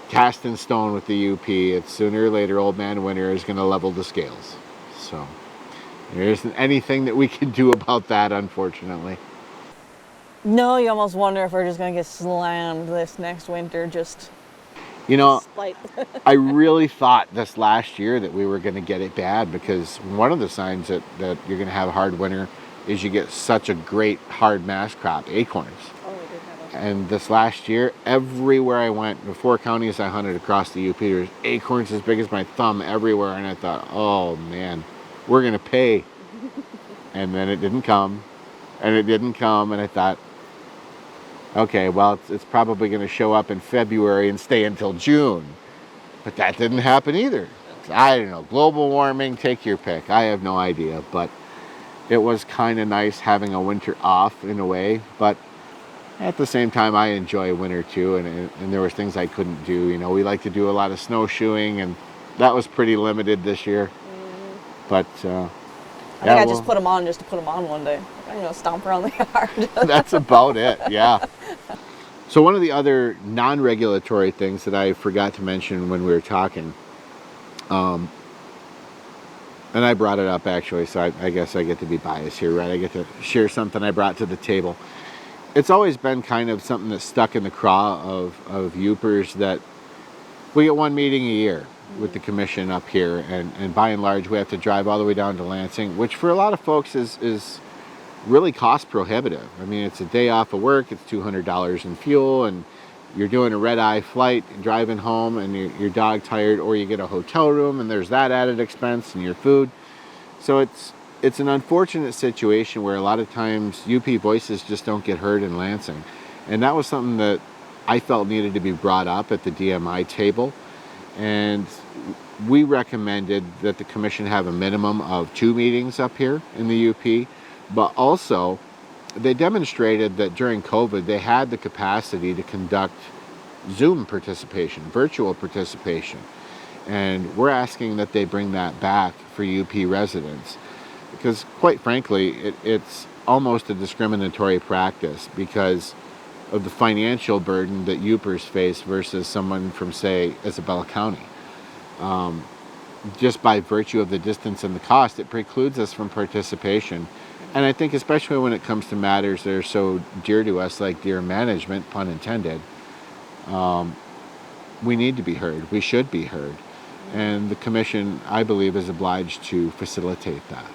cast in stone with the UP, it's sooner or later old man winter is going to level the scales. So there isn't anything that we can do about that, unfortunately. No, you almost wonder if we're just going to get slammed this next winter, just spite. I really thought this last year that we were going to get it bad, because one of the signs that you're going to have a hard winter is you get such a great hard mass crop, acorns. Oh, we did have a... And this last year, everywhere I went, the 4 counties I hunted across the UP, there's acorns as big as my thumb everywhere. And I thought, oh man, we're going to pay. And then it didn't come. And it didn't come. And I thought, okay, well, it's probably going to show up in February and stay until June. But that didn't happen either. I don't know, global warming, take your pick. I have no idea. But it was kind of nice having a winter off in a way, but at the same time, I enjoy winter too, and there was things I couldn't do. We like to do a lot of snowshoeing, and that was pretty limited this year. But I think I just put them on just to put them on one day. Stomp around the yard. That's about it, yeah. So one of the other non-regulatory things that I forgot to mention when we were talking, and I brought it up actually, so I guess I get to be biased here, right? I get to share something I brought to the table. It's always been kind of something that's stuck in the craw of Yoopers, that we get one meeting a year with the commission up here, and by and large we have to drive all the way down to Lansing, which for a lot of folks is really cost prohibitive. I mean, it's a day off of work, it's $200 in fuel, and you're doing a red-eye flight, driving home, and your dog tired, or you get a hotel room, and there's that added expense, and your food. So it's an unfortunate situation where a lot of times UP voices just don't get heard in Lansing. And that was something that I felt needed to be brought up at the DMI table. And we recommended that the commission have a minimum of 2 meetings up here in the UP, but also they demonstrated that during COVID, they had the capacity to conduct Zoom participation, virtual participation. And we're asking that they bring that back for UP residents. Because quite frankly, it's almost a discriminatory practice because of the financial burden that Yoopers face versus someone from, say, Isabella County. Just by virtue of the distance and the cost, it precludes us from participation. And I think especially when it comes to matters that are so dear to us, like deer management, pun intended, we need to be heard. We should be heard. And the commission, I believe, is obliged to facilitate that.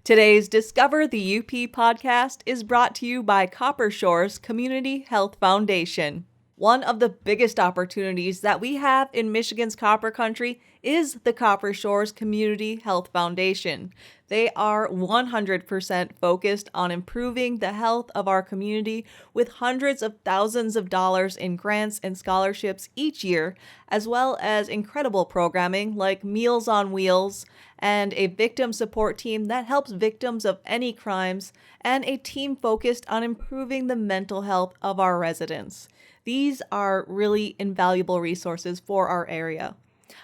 Today's Discover the UP podcast is brought to you by Copper Shore's Community Health Foundation. One of the biggest opportunities that we have in Michigan's Copper Country is the Copper Shores Community Health Foundation. They are 100% focused on improving the health of our community with hundreds of thousands of dollars in grants and scholarships each year, as well as incredible programming like Meals on Wheels and a victim support team that helps victims of any crimes, and a team focused on improving the mental health of our residents. These are really invaluable resources for our area.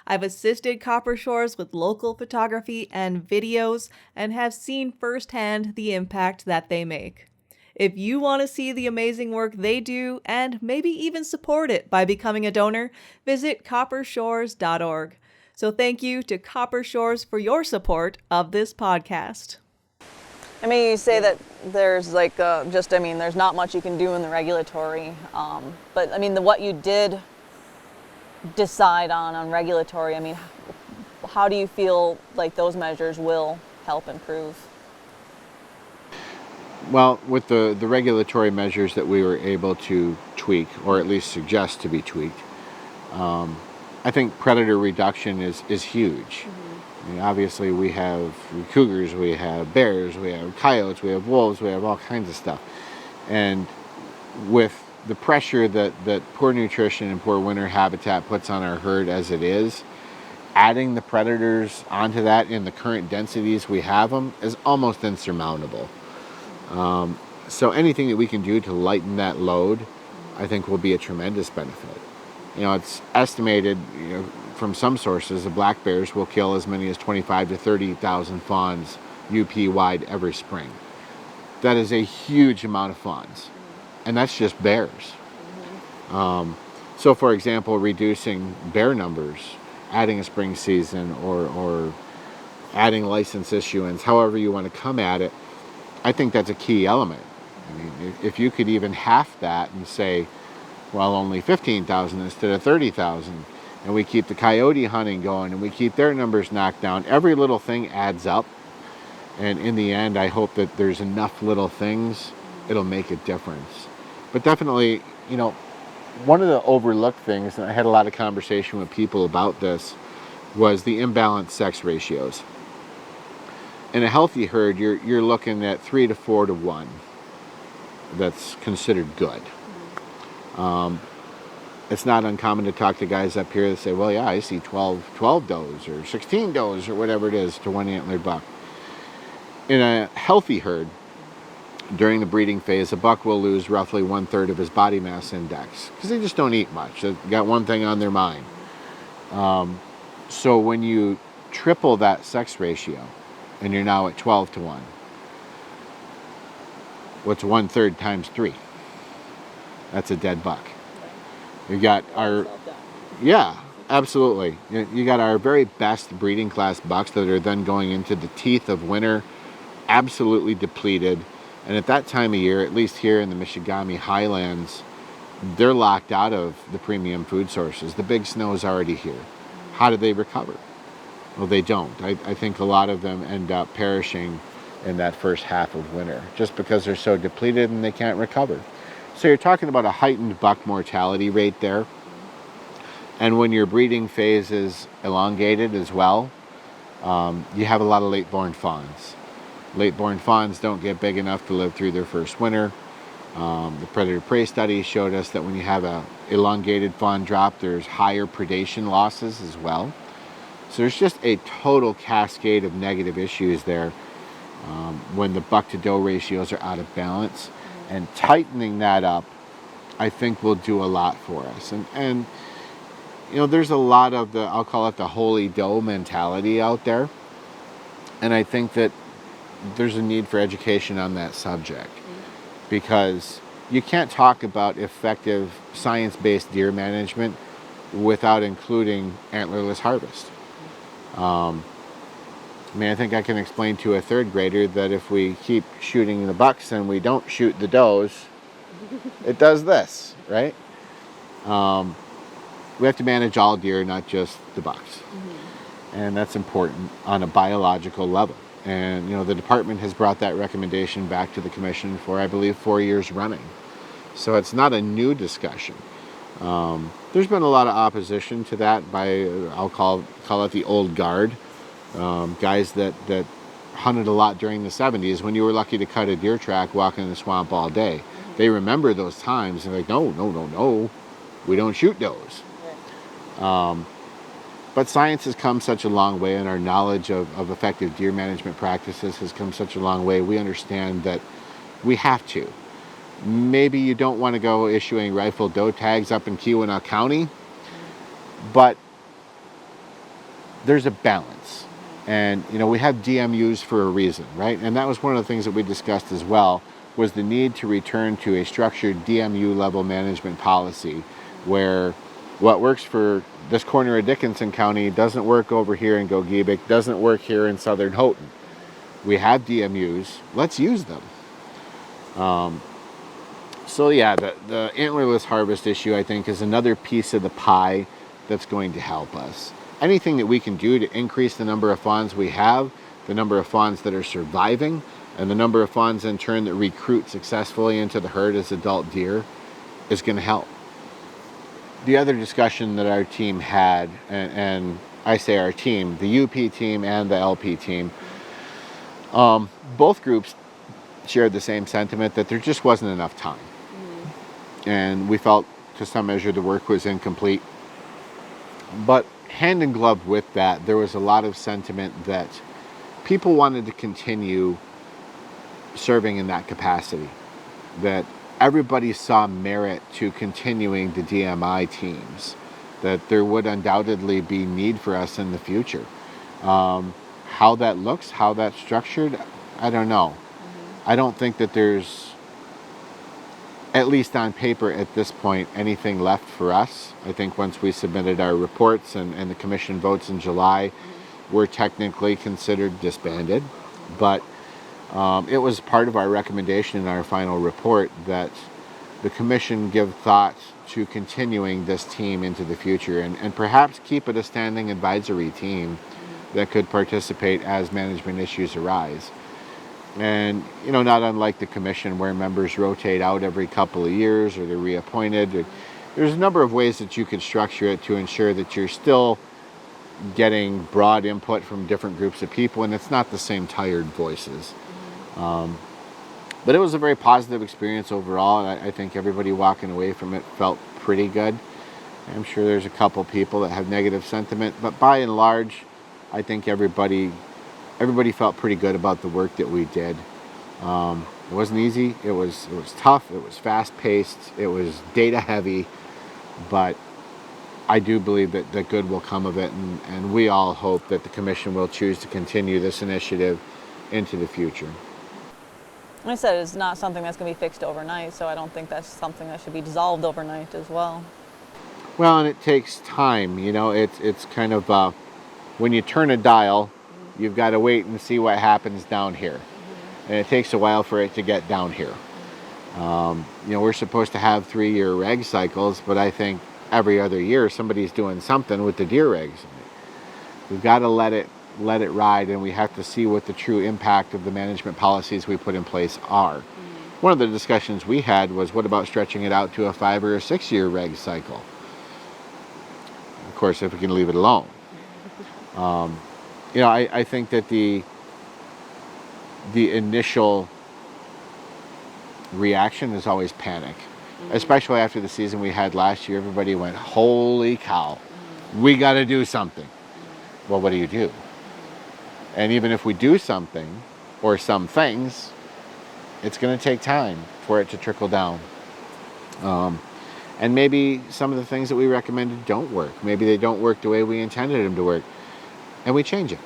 I've assisted Copper Shores with local photography and videos and have seen firsthand the impact that they make. If you want to see the amazing work they do and maybe even support it by becoming a donor, visit coppershores.org. So thank you to Copper Shores for your support of this podcast. I mean, you say that there's like there's not much you can do in the regulatory, but I mean, what you did decide on regulatory, I mean, how do you feel like those measures will help improve? Well, with the regulatory measures that we were able to tweak, or at least suggest to be tweaked, I think predator reduction is huge. I mean, obviously, we have cougars, we have bears, we have coyotes, we have wolves, we have all kinds of stuff. And with the pressure that poor nutrition and poor winter habitat puts on our herd as it is, adding the predators onto that in the current densities we have them is almost insurmountable. So anything that we can do to lighten that load, I think will be a tremendous benefit. You know, it's estimated, from some sources, the black bears will kill as many as 25 to 30,000 fawns UP-wide every spring. That is a huge amount of fawns, and that's just bears. So, for example, reducing bear numbers, adding a spring season, or adding license issuance, however you want to come at it, I think that's a key element. I mean, if you could even half that and say, well, only 15,000 instead of 30,000, and we keep the coyote hunting going, and we keep their numbers knocked down, every little thing adds up. And in the end, I hope that there's enough little things, it'll make a difference. But definitely, one of the overlooked things, and I had a lot of conversation with people about this, was the imbalanced sex ratios. In a healthy herd, you're looking at 3 to 4 to 1. That's considered good. It's not uncommon to talk to guys up here that say, well, yeah, I see 12 does or 16 does or whatever it is to one antlered buck. In a healthy herd, during the breeding phase, a buck will lose roughly 1/3 of his body mass index because they just don't eat much. They've got one thing on their mind. So when you triple that sex ratio and you're now at 12 to 1, what's 1/3 times 3? That's a dead buck. You got yeah, absolutely. You got our very best breeding class bucks that are then going into the teeth of winter, absolutely depleted. And at that time of year, at least here in the Michigami Highlands, they're locked out of the premium food sources. The big snow is already here. How do they recover? Well, they don't. I think a lot of them end up perishing in that first half of winter just because they're so depleted and they can't recover. So you're talking about a heightened buck mortality rate there. And when your breeding phase is elongated as well, you have a lot of late-born fawns. Late-born fawns don't get big enough to live through their first winter. The predator-prey study showed us that when you have a elongated fawn drop, there's higher predation losses as well. So there's just a total cascade of negative issues there when the buck-to-doe ratios are out of balance. And tightening that up, I think, will do a lot for us. And there's a lot of I'll call it the holy doe mentality out there. And I think that there's a need for education on that subject. Because you can't talk about effective science-based deer management without including antlerless harvest. I think I can explain to a third grader that if we keep shooting the bucks and we don't shoot the does, it does this, right? We have to manage all deer, not just the bucks. And that's important on a biological level. And, the department has brought that recommendation back to the commission for, I believe, 4 years running. So it's not a new discussion. There's been a lot of opposition to that by, I'll call it the old guard, guys that hunted a lot during the 70s when you were lucky to cut a deer track walking in the swamp all day. They remember those times and they're like, no, we don't shoot does. But science has come such a long way, and our knowledge of effective deer management practices has come such a long way. We understand that we have to. Maybe you don't want to go issuing rifle doe tags up in Keweenaw County, but there's a balance. And, we have DMUs for a reason, right? And that was one of the things that we discussed as well, was the need to return to a structured DMU level management policy where what works for this corner of Dickinson County doesn't work over here in Gogebic, doesn't work here in southern Houghton. We have DMUs, let's use them. So yeah, the antlerless harvest issue, I think, is another piece of the pie that's going to help us. Anything that we can do to increase the number of fawns we have, the number of fawns that are surviving, and the number of fawns in turn that recruit successfully into the herd as adult deer is going to help. The other discussion that our team had, and I say our team, the UP team and the LP team, both groups shared the same sentiment that there just wasn't enough time. And we felt to some measure the work was incomplete. But hand in glove with that, there was a lot of sentiment that people wanted to continue serving in that capacity, that everybody saw merit to continuing the DMI teams, that there would undoubtedly be need for us in the future. How that looks, how that's structured, I don't know. I don't think that there's, at least on paper at this point, anything left for us. I think once we submitted our reports and the commission votes in July, we're technically considered disbanded. But it was part of our recommendation in our final report that the commission give thought to continuing this team into the future and perhaps keep it a standing advisory team that could participate as management issues arise. And, not unlike the commission where members rotate out every couple of years or they're reappointed. There's a number of ways that you could structure it to ensure that you're still getting broad input from different groups of people and it's not the same tired voices. But it was a very positive experience overall, and I think everybody walking away from it felt pretty good. I'm sure there's a couple people that have negative sentiment, but by and large, I think everybody felt pretty good about the work that we did. It wasn't easy. It was tough. It was fast-paced. It was data-heavy, but I do believe that good will come of it, and we all hope that the commission will choose to continue this initiative into the future. Like I said, it's not something that's going to be fixed overnight, so I don't think that's something that should be dissolved overnight as well. Well, and it takes time. It's kind of when you turn a dial, you've got to wait and see what happens down here. And it takes a while for it to get down here. We're supposed to have 3-year reg cycles, but I think every other year somebody's doing something with the deer regs. We've got to let it ride, and we have to see what the true impact of the management policies we put in place are. One of the discussions we had was, what about stretching it out to a 5 or a 6 year reg cycle? Of course, if we can leave it alone. I think that the initial reaction is always panic, especially after the season we had last year. Everybody went, holy cow, we got to do something. Well, what do you do? And even if we do something or some things, it's going to take time for it to trickle down. And maybe some of the things that we recommended don't work. Maybe they don't work the way we intended them to work. And we change it.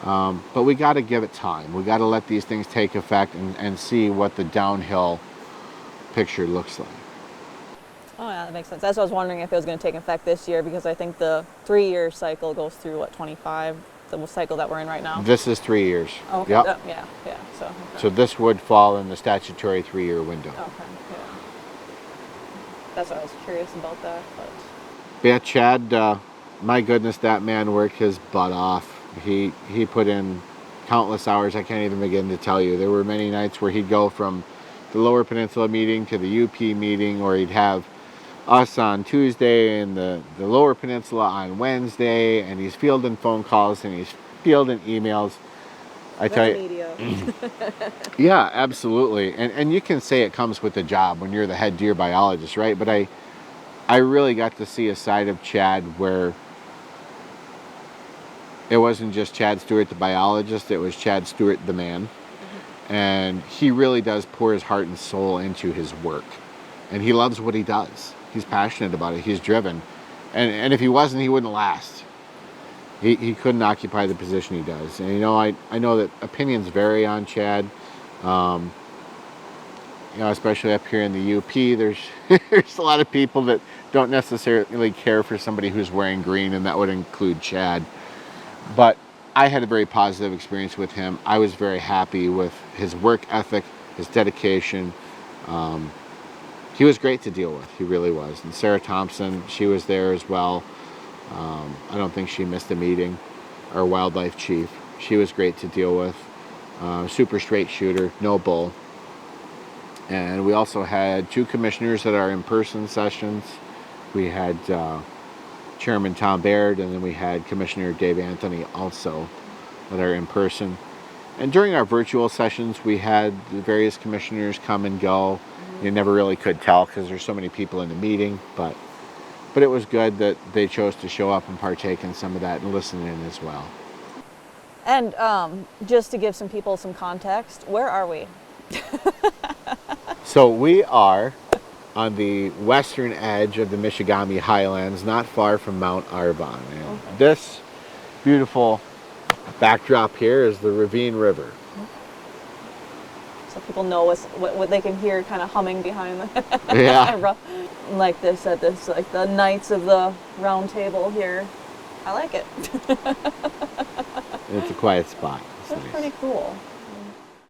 But we got to give it time. We got to let these things take effect and see what the downhill picture looks like. Oh yeah, that makes sense. That's what I was wondering if it was going to take effect this year, because I think the 3-year cycle goes through, 25, the cycle that we're in right now? This is 3 years. Oh, okay. Yep. Yeah. So, okay. So this would fall in the statutory 3-year window. Okay, yeah. That's what I was curious about that. But Yeah, Chad, my goodness, that man worked his butt off. He put in countless hours. I can't even begin to tell you. There were many nights where he'd go from the Lower Peninsula meeting to the UP meeting, or he'd have us on Tuesday and the Lower Peninsula on Wednesday, and he's fielding phone calls and he's fielding emails. I tell you, media. yeah, absolutely. And you can say it comes with the job when you're the head deer biologist, right? But I really got to see a side of Chad where it wasn't just Chad Stewart the biologist, it was Chad Stewart the man. And he really does pour his heart and soul into his work. And he loves what he does. He's passionate about it. He's driven. And if he wasn't, he wouldn't last. He couldn't occupy the position he does. And, you know, I know that opinions vary on Chad. You know, especially up here in the UP, there's a lot of people that don't necessarily care for somebody who's wearing green, and that would include Chad. But I had a very positive experience with him. I was very happy with his work ethic, his dedication. He was great to deal with. He really was. And Sarah Thompson, she was there as well. I don't think she missed a meeting. Our wildlife chief, she was great to deal with. Super straight shooter, no bull. And we also had 2 commissioners at our in-person sessions. We had Chairman Tom Baird, and then we had Commissioner Dave Anthony also at our in-person. And during our virtual sessions, we had the various commissioners come and go. You never really could tell because there's so many people in the meeting, but it was good that they chose to show up and partake in some of that and listen in as well. And just to give some people some context, where are we? So we are on the western edge of the Michigami Highlands, not far from Mount Arvon. And this beautiful backdrop here is the Ravine River. So people know what they can hear kind of humming behind them. Yeah. Like they said, this like the Knights of the Round Table here. I like it. It's a quiet spot. That's pretty cool.